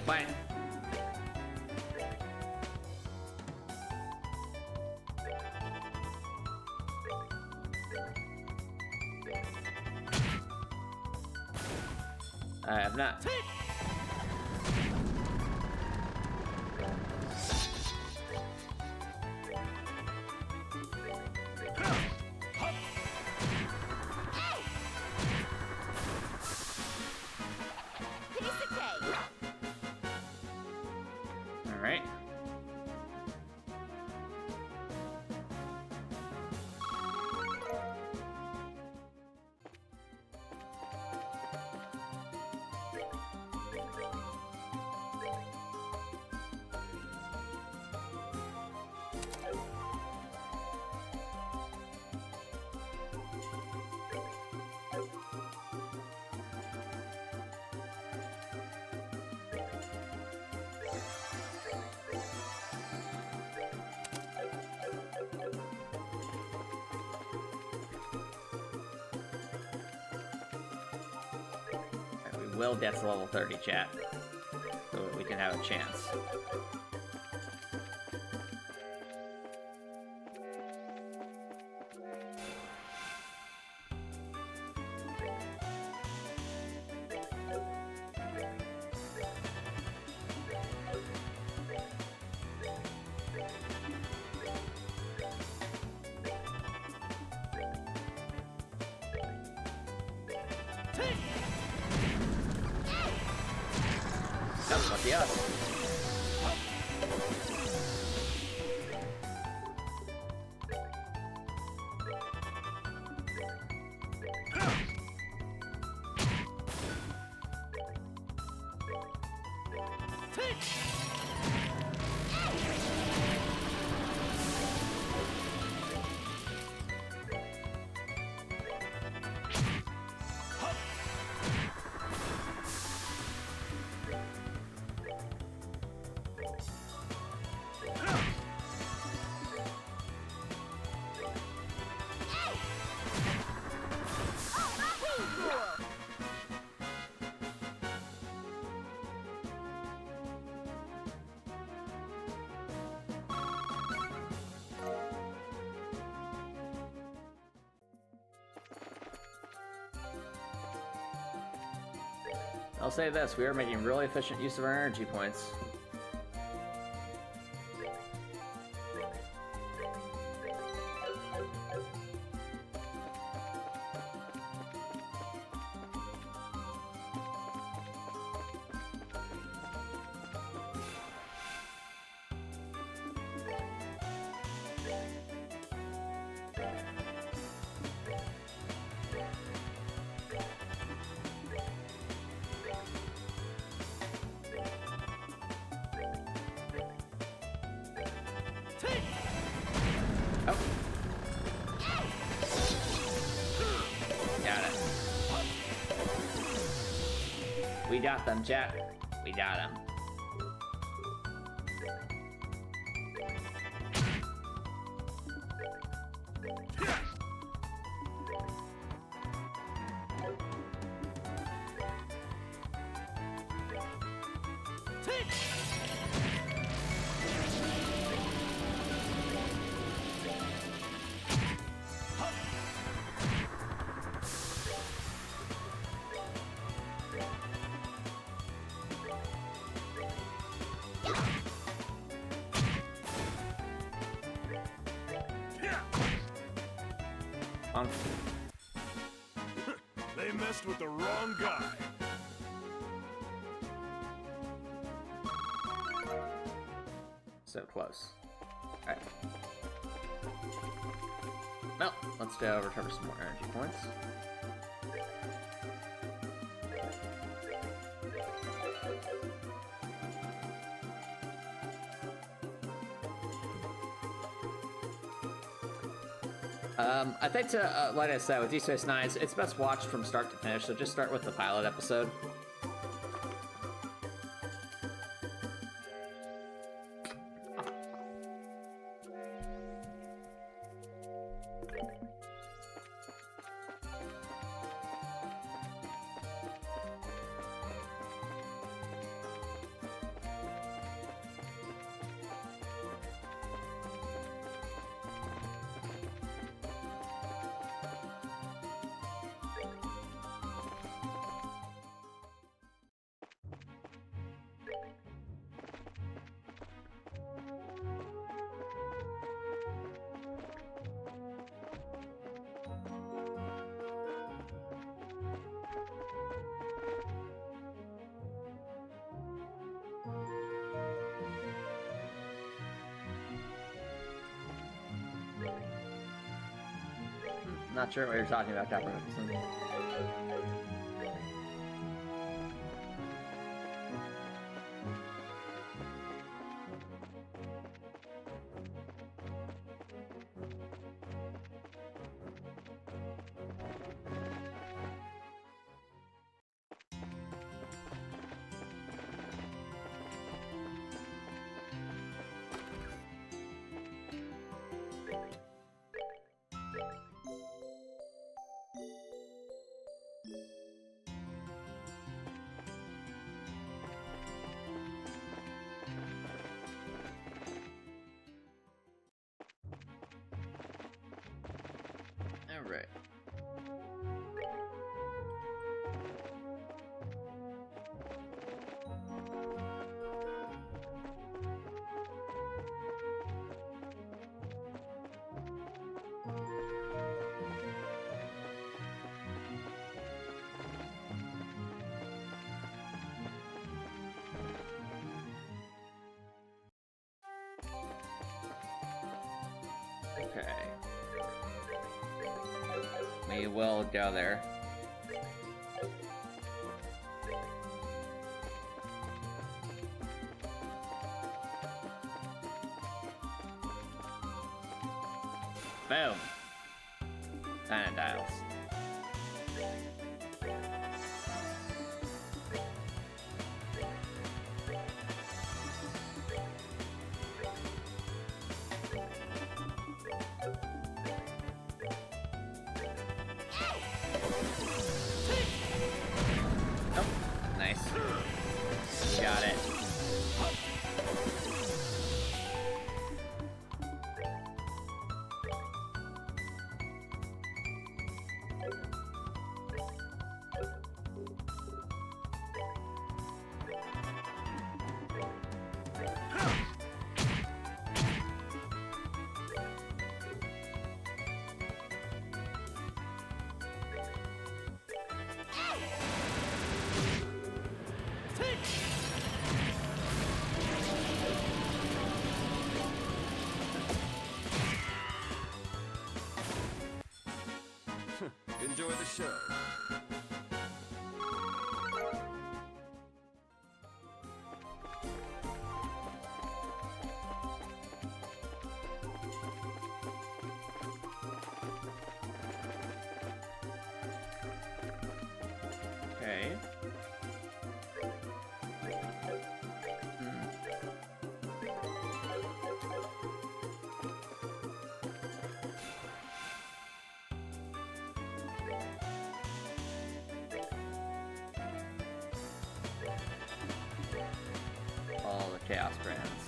Bye. I have not. Piece of cake. All right. Will gets level 30, chat, so we can have a chance. That's lucky us. I'll say this, we are making really efficient use of our energy points. We got them, chat. We got them. They messed with the wrong guy. So close. Alright. Well, let's go recover some more energy points. I think to, like I said, with Deep Space Nine, it's best watched from start to finish, so just start with the pilot episode. Not sure what you're talking about, Copper. Alright. Okay. We will go there. Boom. And dials. Got it. enjoy the show. Okay. All the Chaos Strands.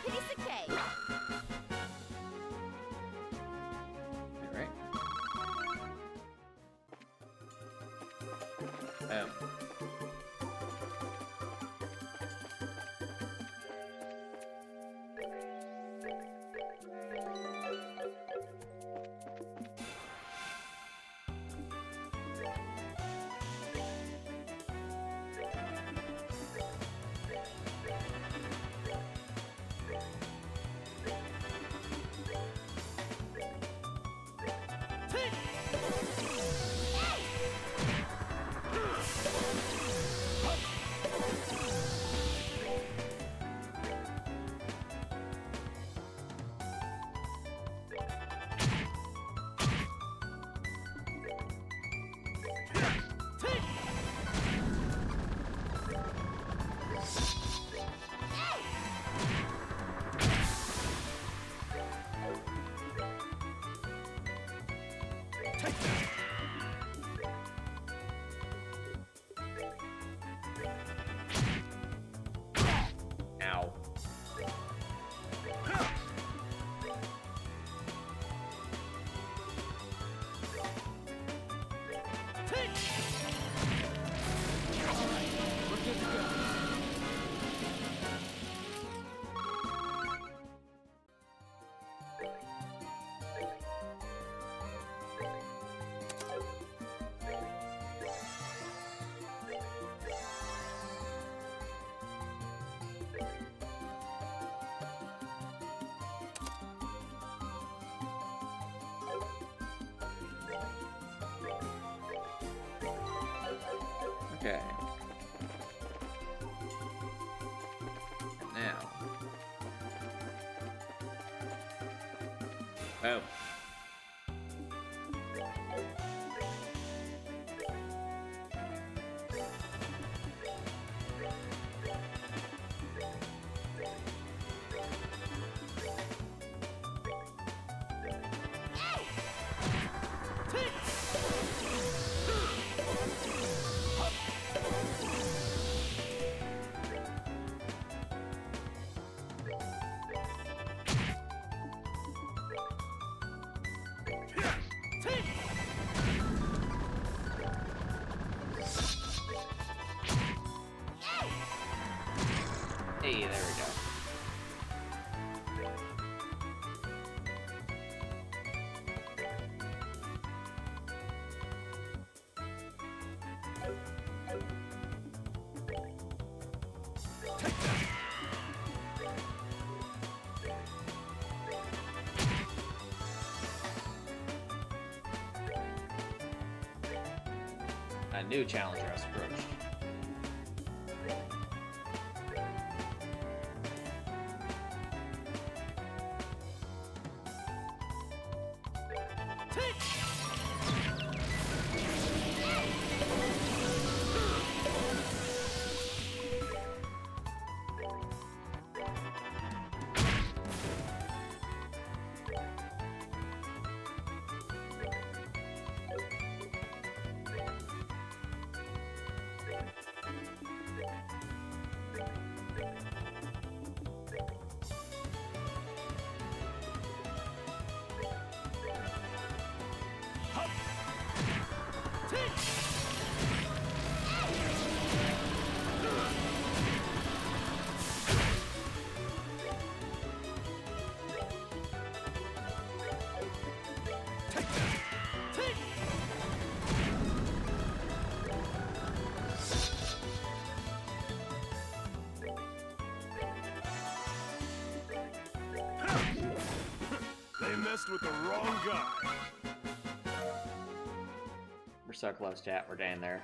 Piece of cake. Alright. Ow. We're good to go. Okay. And now. Oh. Hey, there we go. A new challenger has approached. They messed with the wrong guy. We're so close, chat. We're getting there.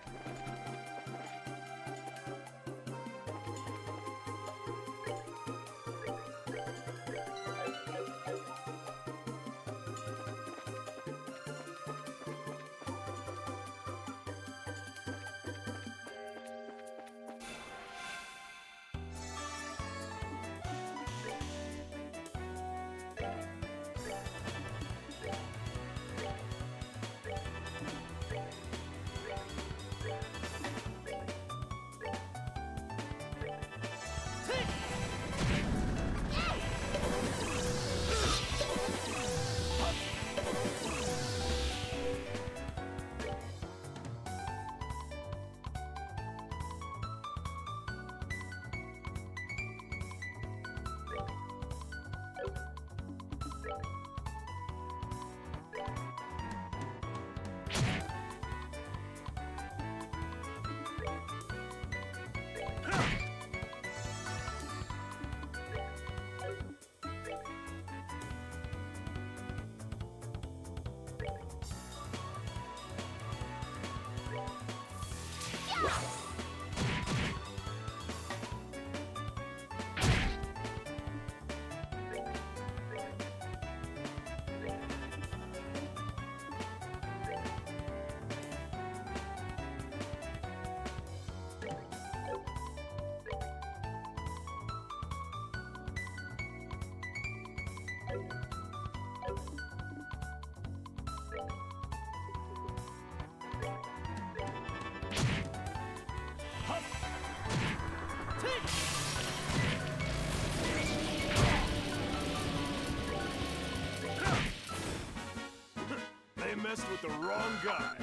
They messed with the wrong guy.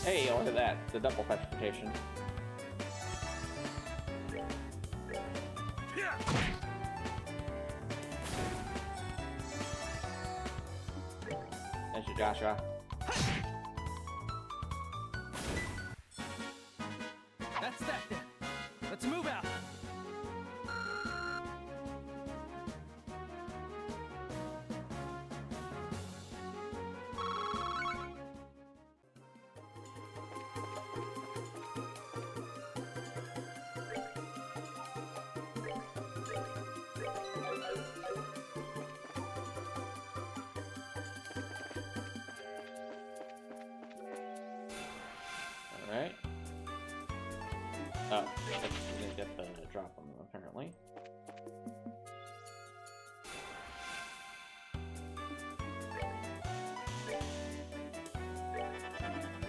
Hey, look at that. The double petrification. Joshua. That's that then. Let's move out. Alright. Oh, we didn't get the drop on them, apparently.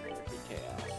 There'd be chaos.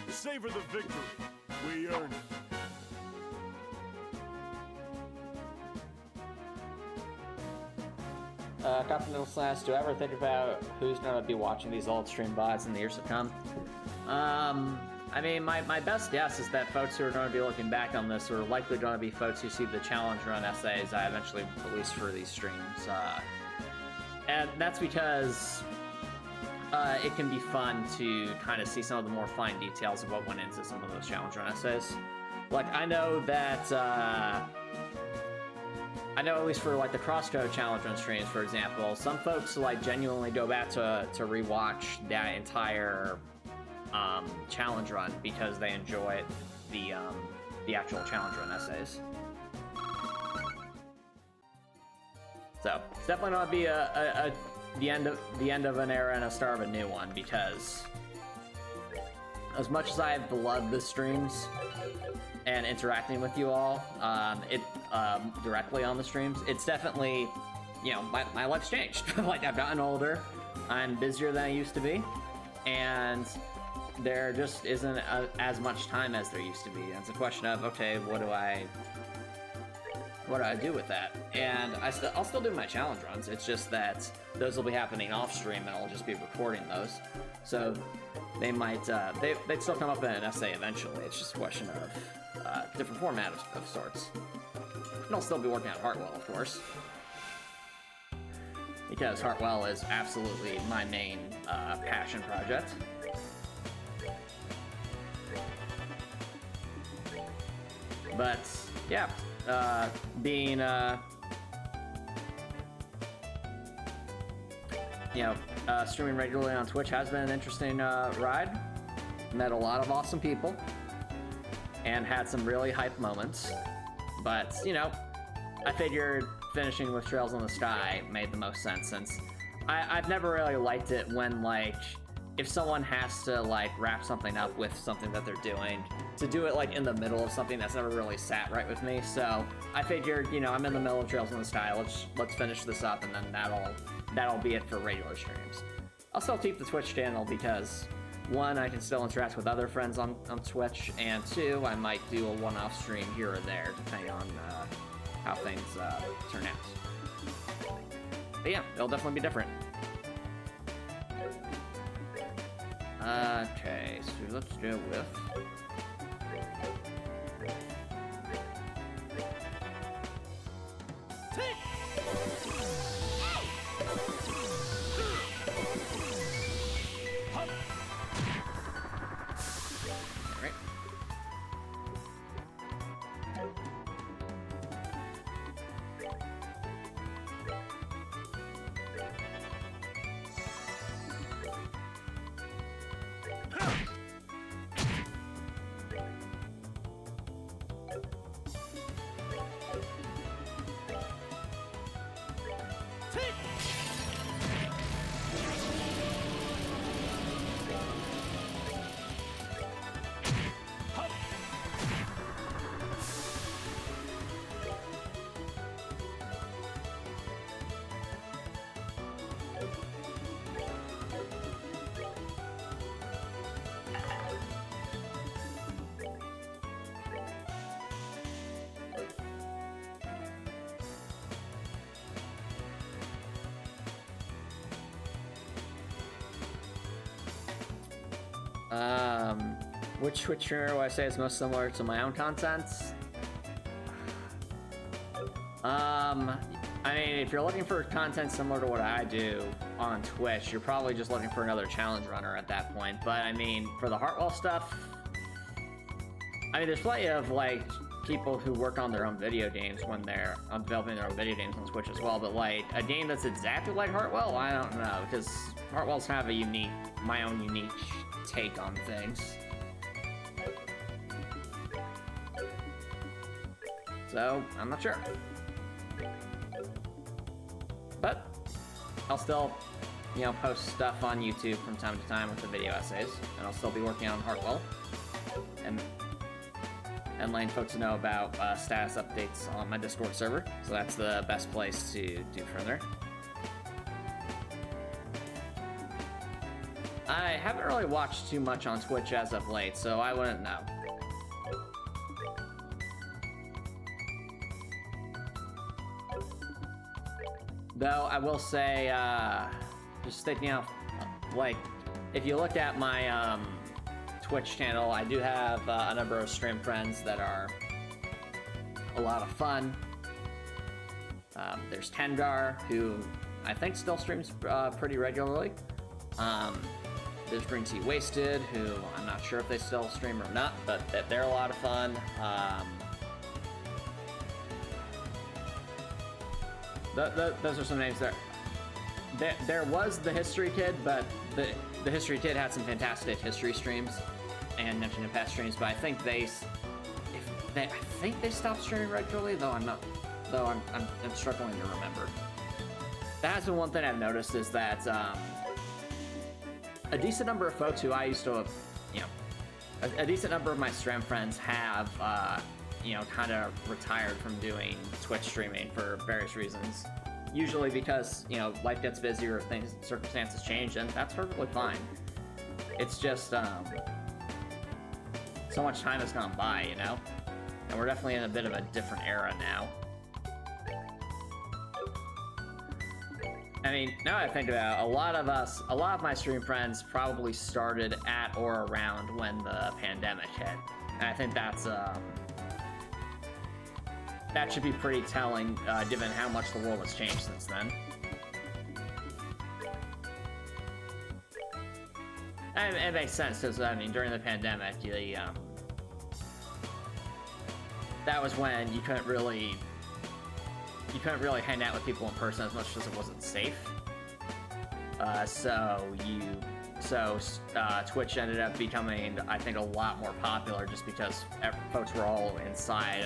Savor the victory. We earned it. Continental Slash, do I ever think about who's going to be watching these old stream VODs in the years to come? I mean, my best guess is that folks who are going to be looking back on this are likely going to be folks who see the challenge run essays I eventually release for these streams. And that's because it can be fun to kind of see some of the more fine details of what went into some of those challenge run essays. Like, I know that, I know at least for like the crosscode challenge run streams, for example, some folks like genuinely go back to rewatch that entire challenge run because they enjoy the actual challenge run essays. So it's definitely not be the end of an era and a start of a new one, because as much as I've loved the streams and interacting with you all directly on the streams, it's definitely, you know, my life's changed. Like, I've gotten older, I'm busier than I used to be, and there just isn't as much time as there used to be. And it's a question of, okay, what do I do with that? And I'll still do my challenge runs. It's just that those will be happening off stream, and I'll just be recording those. So they might they'd still come up in an essay eventually. It's just a question of different format of sorts. And I'll still be working on Hartwell, of course, because Hartwell is absolutely my main passion project. But yeah, being streaming regularly on Twitch has been an interesting ride. Met a lot of awesome people and had some really hype moments. But, you know, I figured finishing with Trails in the Sky made the most sense, since I've never really liked it when, like, if someone has to, like, wrap something up with something that they're doing, to do it, like, in the middle of something, that's never really sat right with me. So I figured, you know, I'm in the middle of Trails in the Sky, let's finish this up, and then that'll be it for regular streams. I'll still keep the Twitch channel because, one, I can still interact with other friends on Twitch, and two, I might do a one-off stream here or there, depending on how things turn out. But yeah, it'll definitely be different. Okay, so let's go with... Alright. Which Twitcher would I say is most similar to my own content? I mean, if you're looking for content similar to what I do on Twitch, you're probably just looking for another challenge runner at that point. But I mean, for the Heartwell stuff, I mean, there's plenty of, like, people who work on their own video games when they're developing their own video games on Twitch as well, but, like, a game that's exactly like Heartwell, I don't know, because Heartwell's kind of a my own unique take on things. So, I'm not sure. But I'll still, you know, post stuff on YouTube from time to time with the video essays, and I'll still be working on Heartwell, and letting folks know about status updates on my Discord server, so that's the best place to do further. I haven't really watched too much on Twitch as of late, so I wouldn't know. Though I will say, just thinking of, like, if you look at my Twitch channel, I do have a number of stream friends that are a lot of fun. There's Tengar, who I think still streams pretty regularly. There's Green Tea Wasted, who I'm not sure if they still stream or not, but they're a lot of fun. Those are some names there. There was the History Kid, but the History Kid had some fantastic history streams and mentioned in past streams. But I think they stopped streaming regularly, though I'm struggling to remember. That has been one thing I've noticed, is that a decent number of folks who I used to, you know, a decent number of my stream friends have, you know, kind of retired from doing Twitch streaming for various reasons. Usually because, you know, life gets busier, or circumstances change, and that's perfectly fine. It's just, so much time has gone by, you know? And we're definitely in a bit of a different era now. I mean, now that I think about it, a lot of my stream friends probably started at or around when the pandemic hit. And I think that's, that should be pretty telling, given how much the world has changed since then. And it makes sense, because, I mean, during the pandemic, that was when you couldn't really hang out with people in person as much as it wasn't safe. So Twitch ended up becoming, I think, a lot more popular just because folks were all inside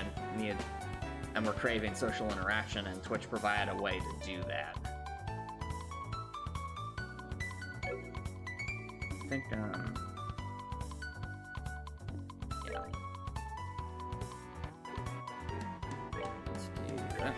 and and we're craving social interaction, and Twitch provided a way to do that. I think, yeah. Let's do that.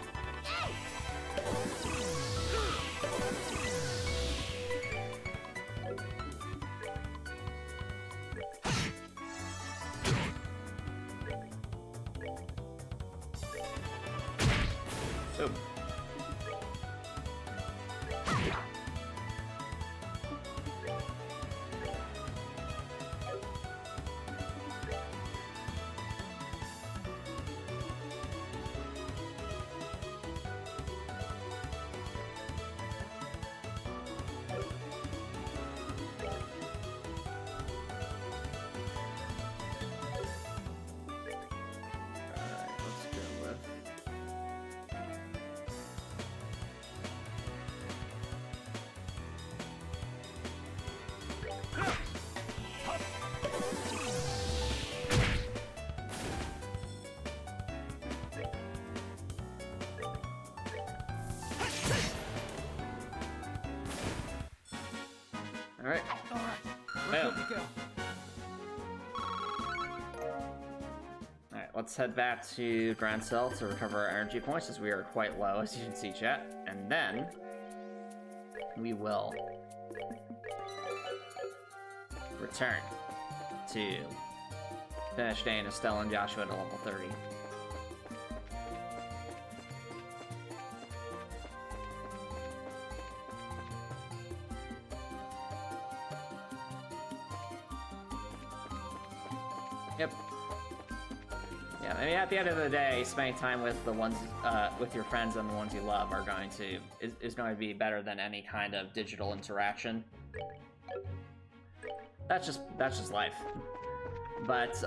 Boom. Alright. We're good to go. Alright, let's head back to Grancel to recover our energy points, as we are quite low, as you can see, chat. And then we will return to finish day in Estelle and Joshua at level 30. Yep. Yeah, I mean, at the end of the day, spending time with the ones, with your friends and the ones you love is going to be better than any kind of digital interaction. That's just life. But,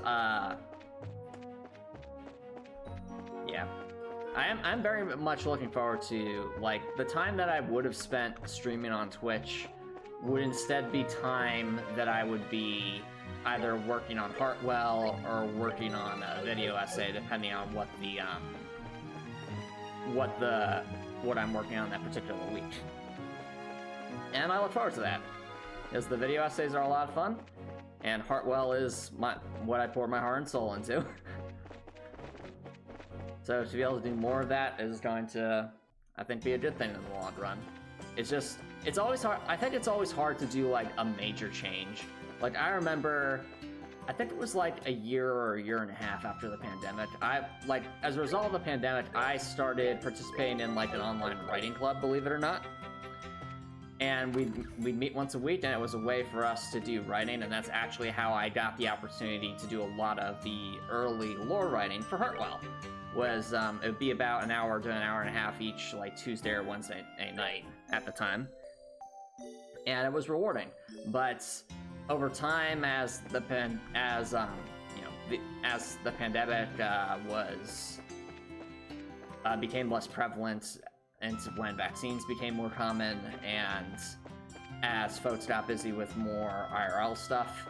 yeah. I'm very much looking forward to, like, the time that I would have spent streaming on Twitch would instead be time that I would be either working on Heartwell or working on a video essay, depending on what I'm working on that particular week. And I look forward to that, because the video essays are a lot of fun, and Heartwell is what I pour my heart and soul into. So to be able to do more of that is going to, I think, be a good thing in the long run. It's always hard. I think it's always hard to do like a major change. Like, I remember, I think it was like a year or a year and a half after the pandemic, as a result of the pandemic, I started participating in like an online writing club, believe it or not. And we'd meet once a week, and it was a way for us to do writing, and that's actually how I got the opportunity to do a lot of the early lore writing for Heartwell. It would be about an hour to an hour and a half each, like Tuesday or Wednesday night at the time. And it was rewarding, but over time, as the pandemic became less prevalent, and when vaccines became more common, and as folks got busy with more IRL stuff,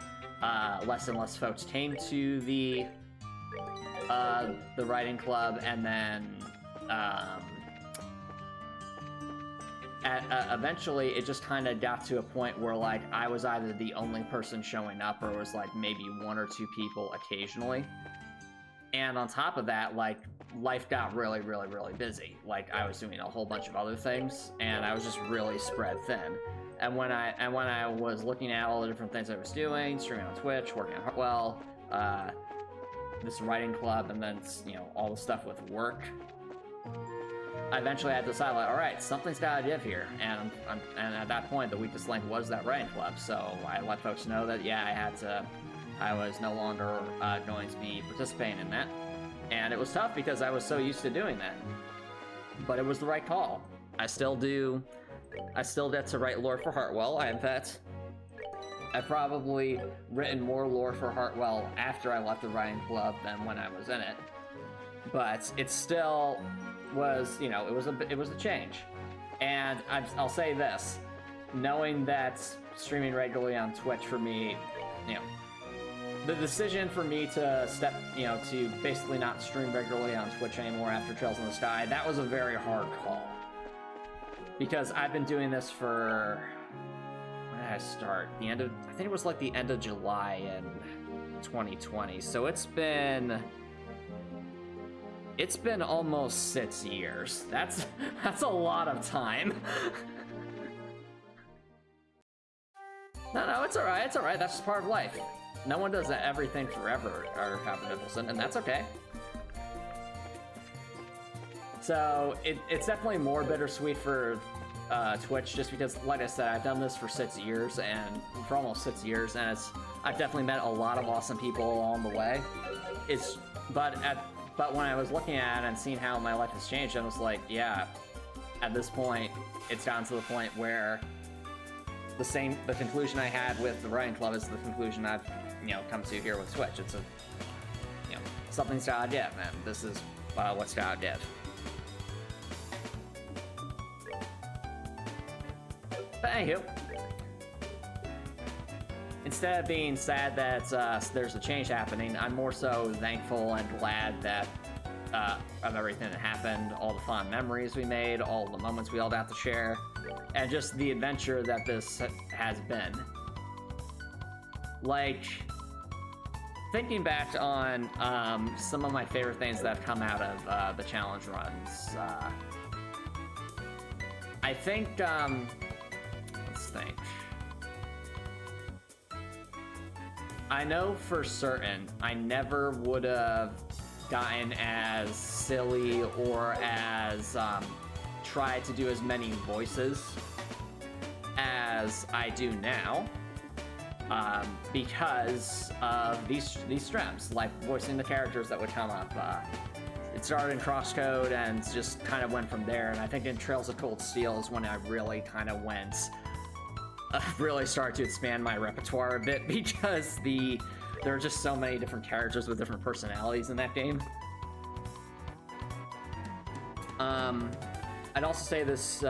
less and less folks came to the writing club, and then eventually it just kind of got to a point where like I was either the only person showing up, or it was like maybe one or two people occasionally. And on top of that, like, life got really, really, really busy. Like, I was doing a whole bunch of other things, and I was just really spread thin. And when I was looking at all the different things I was doing, streaming on Twitch, working on Heartwell, this writing club, and then, you know, all the stuff with work, I eventually had to decide, like, all right, something's got to give here. And at that point, the weakest link was that writing club. So I let folks know that, yeah, I was no longer going to be participating in that. And it was tough because I was so used to doing that. But it was the right call. I still get to write lore for Heartwell. I've probably written more lore for Heartwell after I left the writing club than when I was in it. But it still was, you know, it was a change. And I'll say this, knowing that streaming regularly on Twitch for me, you know, the decision for me to step, to basically not stream regularly on Twitch anymore after Trails in the Sky, that was a very hard call. Because I've been doing this for, when did I start? I think it was like the end of July in 2020. So it's been almost 6 years. That's a lot of time. No, it's alright, that's just part of life. No one does everything forever, or Papa Nicholson, and that's okay. So, it's definitely more bittersweet for Twitch, just because, like I said, I've done this for 6 years, and for almost 6 years, and I've definitely met a lot of awesome people along the way. But when I was looking at it and seeing how my life has changed, I was like, yeah, at this point, it's gotten to the point where the conclusion I had with the writing club is the conclusion I've, come to here with Twitch. It's something's gotta give, and this is what's gotta give. But anywho, instead of being sad that there's a change happening, I'm more so thankful and glad that of everything that happened, all the fun memories we made, all the moments we all got to share, and just the adventure that this has been. Like, thinking back on some of my favorite things that have come out of the challenge runs, I think, let's think. I know for certain I never would have gotten as silly or as tried to do as many voices as I do now, because of these streams, like voicing the characters that would come up. It started in Crosscode and just kind of went from there, and I think in Trails of Cold Steel is when I really kind of really started to expand my repertoire a bit, because there are just so many different characters with different personalities in that game. I'd also say this,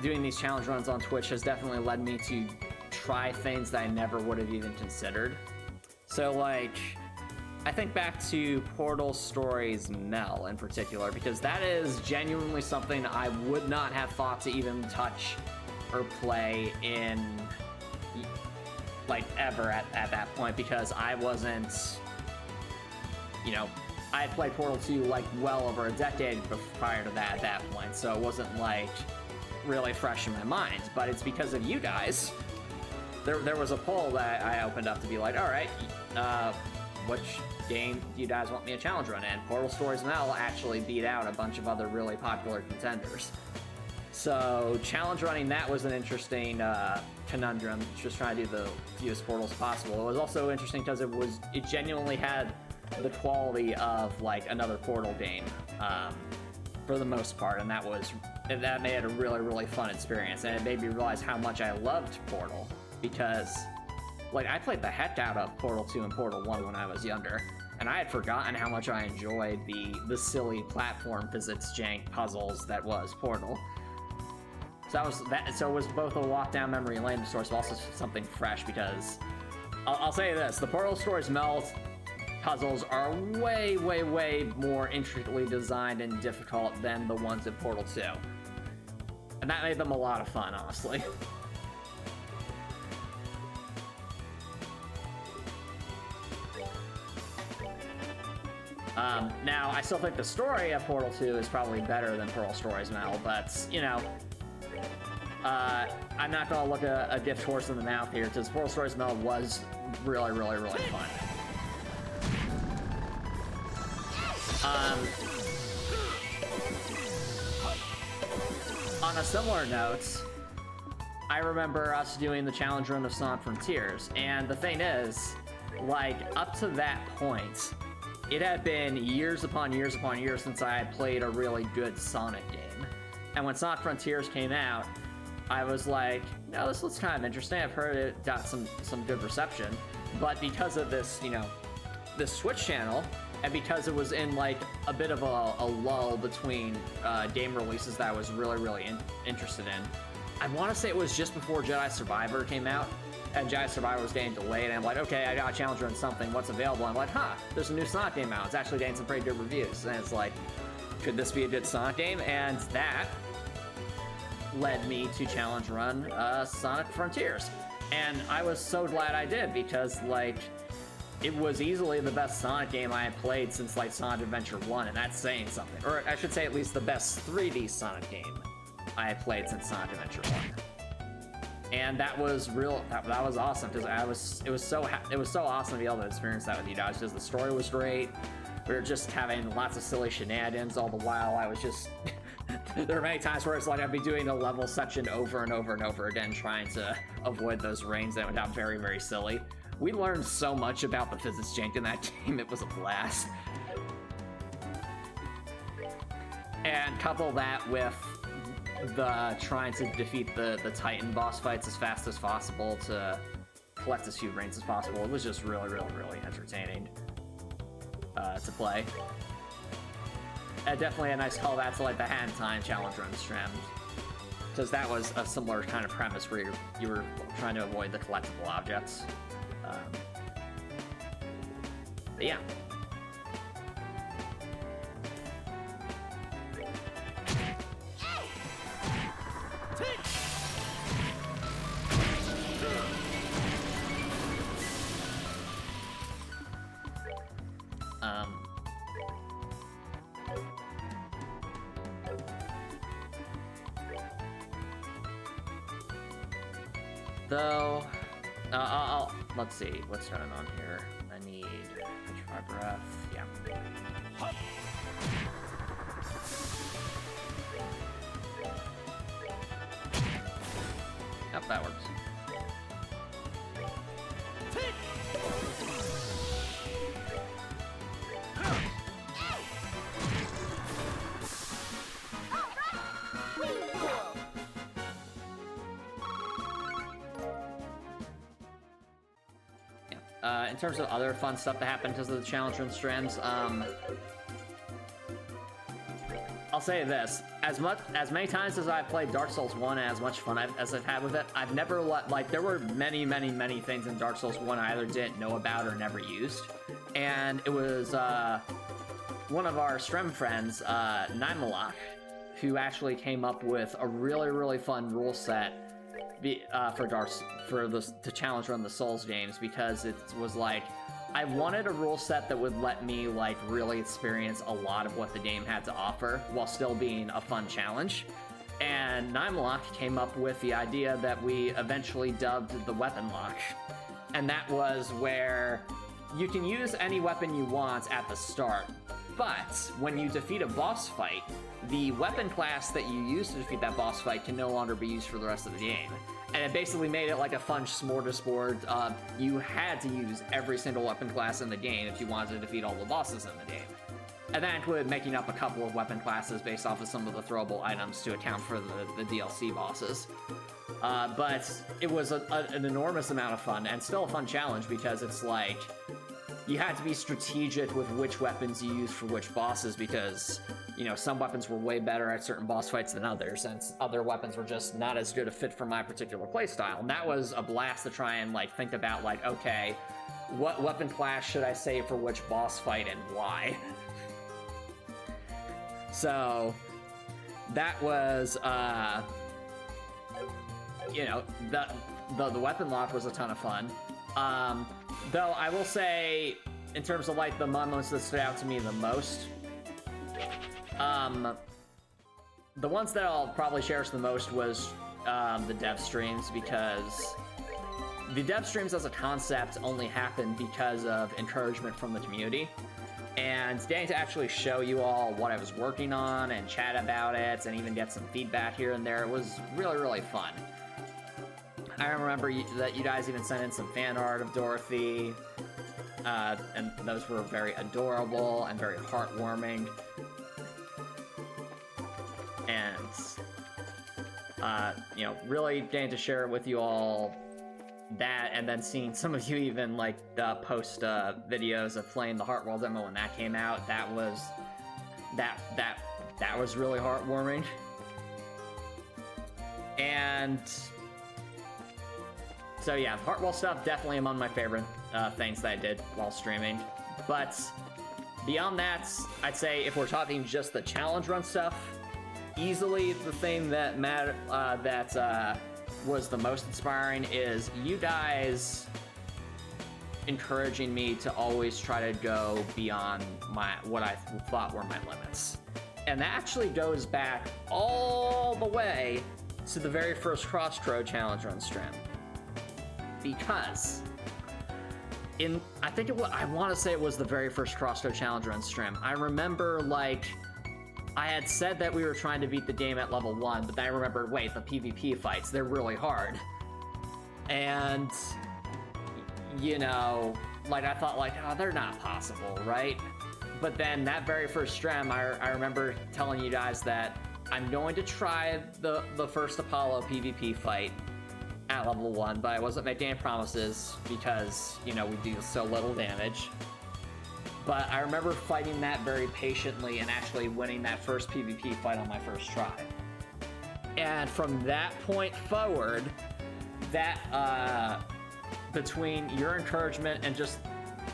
doing these challenge runs on Twitch has definitely led me to try things that I never would have even considered. So, like, I think back to Portal Stories Mel in particular, because that is genuinely something I would not have thought to even touch or play in, like, ever at that point, because I wasn't, I had played Portal 2 like well over a decade prior to that at that point, so it wasn't like really fresh in my mind. But it's because of you guys. There was a poll that I opened up to be like, all right, which game do you guys want me to challenge run? And Portal Stories Mel actually beat out a bunch of other really popular contenders. So challenge running that was an interesting conundrum, just trying to do the fewest portals possible. It was also interesting because it genuinely had the quality of like another Portal game for the most part, and that made it a really, really fun experience, and it made me realize how much I loved Portal, because like I played the heck out of Portal 2 and Portal 1 when I was younger, and I had forgotten how much I enjoyed the silly platform physics jank puzzles that was Portal. So it was both a walk down memory lane source, but also something fresh, because I'll say this: the Portal Stories Mel puzzles are way, way, way more intricately designed and difficult than the ones in Portal 2. And that made them a lot of fun, honestly. Now, I still think the story of Portal 2 is probably better than Portal Stories Mel, but, I'm not gonna look a gift horse in the mouth here, because Portal Stories Mel was really, really, really fun. On a similar note, I remember us doing the challenge run of Sonic Frontiers, and the thing is, like, up to that point, it had been years upon years upon years since I had played a really good Sonic game. And when Sonic Frontiers came out, I was like, no, this looks kind of interesting. I've heard it got some good reception, but because of this, this Twitch channel, and because it was in like a bit of a lull between game releases that I was really, really interested in. I want to say it was just before Jedi Survivor came out, and Jedi Survivor was getting delayed, and I'm like, okay, I got a challenge run something, what's available? I'm like, huh, there's a new Sonic game out. It's actually getting some pretty good reviews. And it's like, could this be a good Sonic game? And that led me to challenge run Sonic Frontiers. And I was so glad I did, because, like, it was easily the best Sonic game I had played since, like, Sonic Adventure 1, and that's saying something. Or I should say at least the best 3D Sonic game I had played since Sonic Adventure 1. And that was that was awesome, because it was so awesome to be able to experience that with you guys, because the story was great. We were just having lots of silly shenanigans all the while. I was just there were many times where it's like I'd be doing the level section over and over and over again, trying to avoid those rings that went out very, very silly. We learned so much about the physics jank in that game, it was a blast. And couple that with the trying to defeat the Titan boss fights as fast as possible to collect as few rings as possible. It was just really, really, really entertaining to play. And definitely a nice callback to like the hand time challenge run stream, because that was a similar kind of premise where you were trying to avoid the collectible objects. But yeah. Though, let's see, what's going on here? I need my breath, yeah. Yep, that works. In terms of other fun stuff that happened because of the challenge room streams, I'll say this: as many times as I've played Dark Souls 1 and as much fun as I've had with it, I've never there were many things in Dark Souls 1 I either didn't know about or never used, and it was one of our stream friends, NicoB, who actually came up with a really fun rule set to challenge run the Souls games, because it was like I wanted a rule set that would let me like really experience a lot of what the game had to offer while still being a fun challenge. And NicoB came up with the idea that we eventually dubbed the weapon lock, and that was where you can use any weapon you want at the start, but when you defeat a boss fight, the weapon class that you use to defeat that boss fight can no longer be used for the rest of the game. And it basically made it like a fun smorgasbord. You had to use every single weapon class in the game if you wanted to defeat all the bosses in the game. And that included making up a couple of weapon classes based off of some of the throwable items to account for the DLC bosses. But it was an enormous amount of fun, and still a fun challenge, because it's like you had to be strategic with which weapons you used for which bosses, because, you know, some weapons were way better at certain boss fights than others, and other weapons were just not as good a fit for my particular playstyle. And that was a blast to try and, like, think about, like, okay, what weapon class should I save for which boss fight and why? So, that was, you know, the weapon lock was a ton of fun. Though I will say, in terms of like the moments that stood out to me the most, the ones that I'll probably cherish the most was the dev streams, because the dev streams as a concept only happened because of encouragement from the community, and getting to actually show you all what I was working on and chat about it and even get some feedback here and there was really fun. I remember that you guys even sent in some fan art of Dorothy, and those were very adorable and very heartwarming. And, you know, really getting to share with you all that, and then seeing some of you even, like, post videos of playing the Heartworld demo when that came out, that was really heartwarming. And So yeah, Heartwell stuff definitely among my favorite things that I did while streaming. But beyond that, I'd say if we're talking just the challenge run stuff, easily the thing that was the most inspiring is you guys encouraging me to always try to go beyond what I thought were my limits. And that actually goes back all the way to the very first Crossroad challenge run stream. Because I think it was, I want to say it was the very first Crossroad challenge run stream. I remember, like, I had said that we were trying to beat the game at level 1, but then I remembered, wait, the PvP fights, they're really hard. And, you know, like, I thought, like, oh, they're not possible, right? But then that very first stream, I remember telling you guys that I'm going to try the first Apollo PvP fight at level 1, but I wasn't making any promises because, you know, we do so little damage. But I remember fighting that very patiently and actually winning that first PvP fight on my first try. And from that point forward, that, between your encouragement and just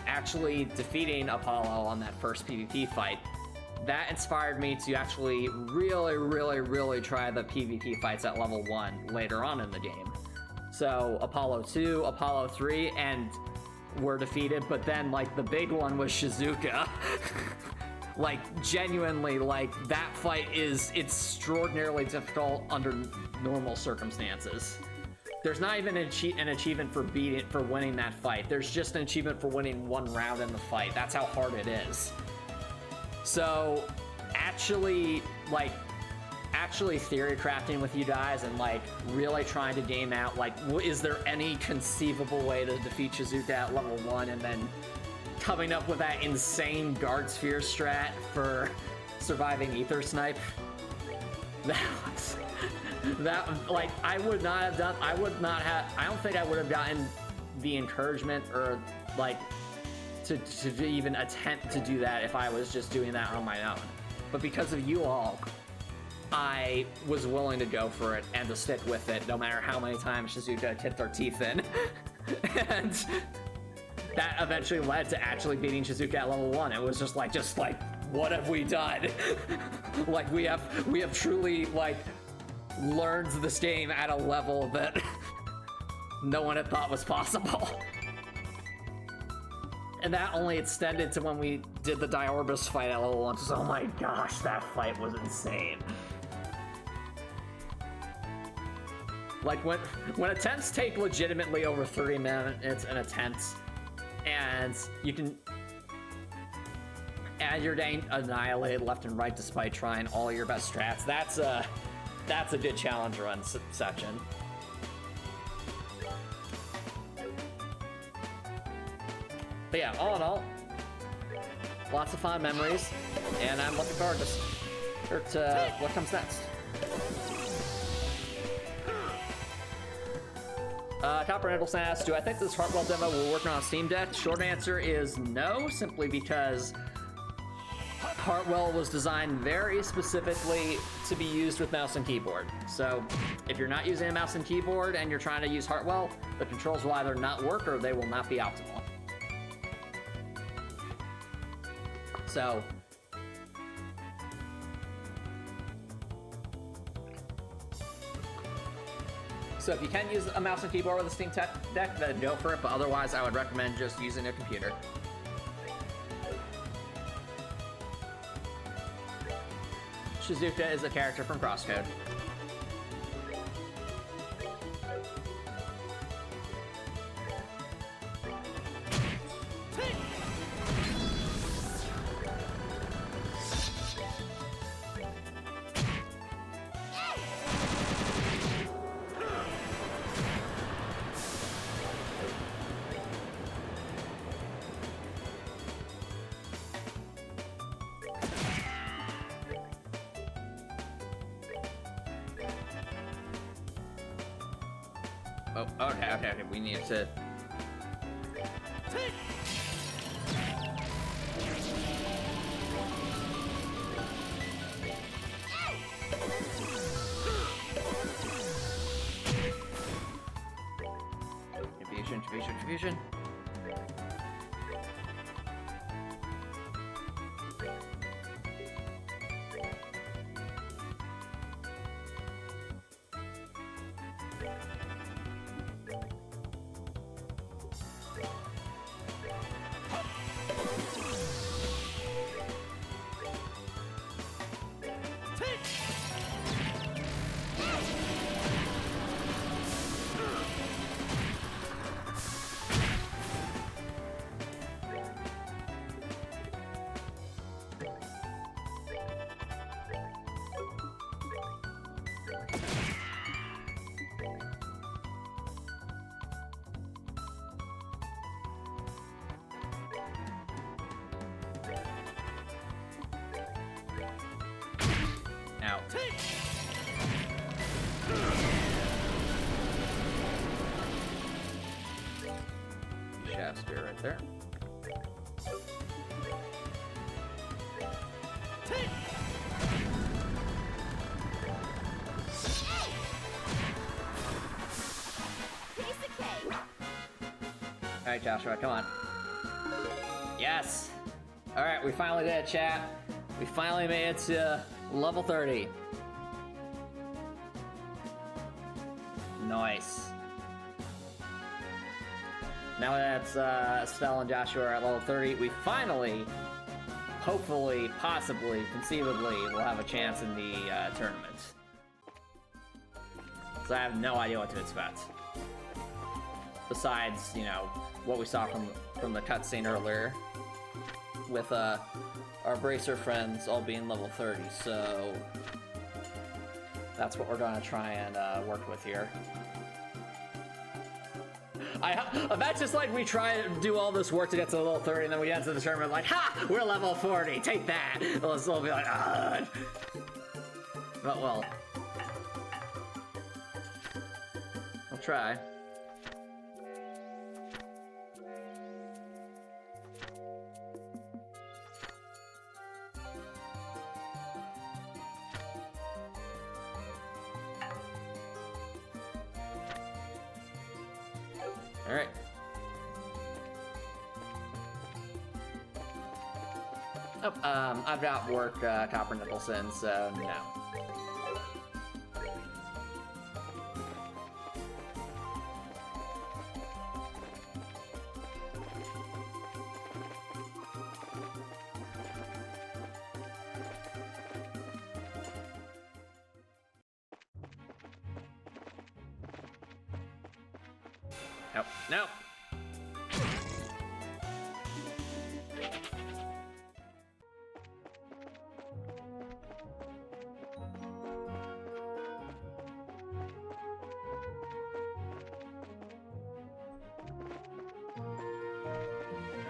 actually defeating Apollo on that first PvP fight, that inspired me to actually really try the PvP fights at level 1 later on in the game. So Apollo 2, Apollo 3, and were defeated, but then, like, the big one was Shizuka. Like, genuinely, like, that fight is extraordinarily difficult under normal circumstances. There's not even an achievement for winning that fight. There's just an achievement for winning one round in the fight. That's how hard it is. So, actually theory crafting with you guys and, like, really trying to game out, like, is there any conceivable way to defeat Shizuka at level 1, and then coming up with that insane guard sphere strat for surviving Ether Snipe. I don't think I would have gotten the encouragement or, like, to even attempt to do that if I was just doing that on my own. But because of you all, I was willing to go for it and to stick with it, no matter how many times Shizuka kicked their teeth in. And that eventually led to actually beating Shizuka at level 1. It was just like, what have we done? Like, we have truly, like, learned this game at a level that no one had thought was possible. And that only extended to when we did the Diorbus fight at level 1. So, oh my gosh, that fight was insane. Like, when attempts take legitimately over 30 minutes an attempt, and you can... and you're getting annihilated left and right despite trying all your best strats, that's a good challenge run section. But yeah, all in all, lots of fond memories, and I'm looking forward to what comes next. Copper Nicholson asks, do I think this Heartwell demo will work on Steam Deck? Short answer is no, simply because Heartwell was designed very specifically to be used with mouse and keyboard. So if you're not using a mouse and keyboard and you're trying to use Heartwell, the controls will either not work or they will not be optimal. So if you can use a mouse and keyboard with a Steam Deck, then go for it, but otherwise I would recommend just using a computer. Shizuka is a character from Crosscode. Oh, okay, we need to... Retribution. Now. Shaft spear right there. Piece of cake. Alright, Joshua, come on. Yes! Alright, we finally did it, chat. We finally made it to level 30. Nice. Now that Estelle and Joshua are at level 30, we finally, hopefully, possibly, conceivably, will have a chance in the tournament. So I have no idea what to expect. Besides, you know, what we saw from the cutscene earlier with our bracer friends all being level 30, so that's what we're gonna try and work with here. That's just like we try to do all this work to get to level 30 and then we get to the tournament like, ha! We're level 40, take that! We'll be like, ah! But well, I'll try. Alright. Oh, I've got work, Copper Nicholson, so no. Nope, nope.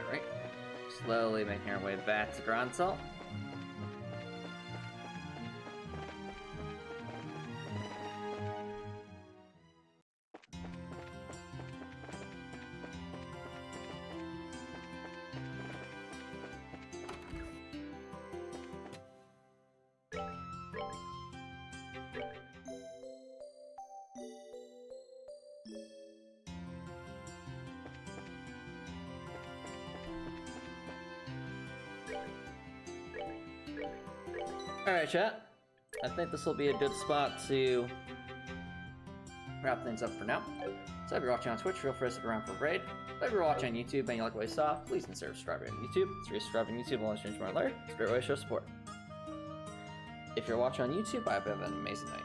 Alright. Slowly making our way back to Grancel. Alright, chat. I think this will be a good spot to wrap things up for now. So if you're watching on Twitch, feel free to stick around for a raid. If you're watching on YouTube and you like what you saw, please consider subscribing on YouTube. So if you're subscribing on YouTube, we'll change more later. It's a great way to show support. If you're watching on YouTube, I hope you have an amazing night.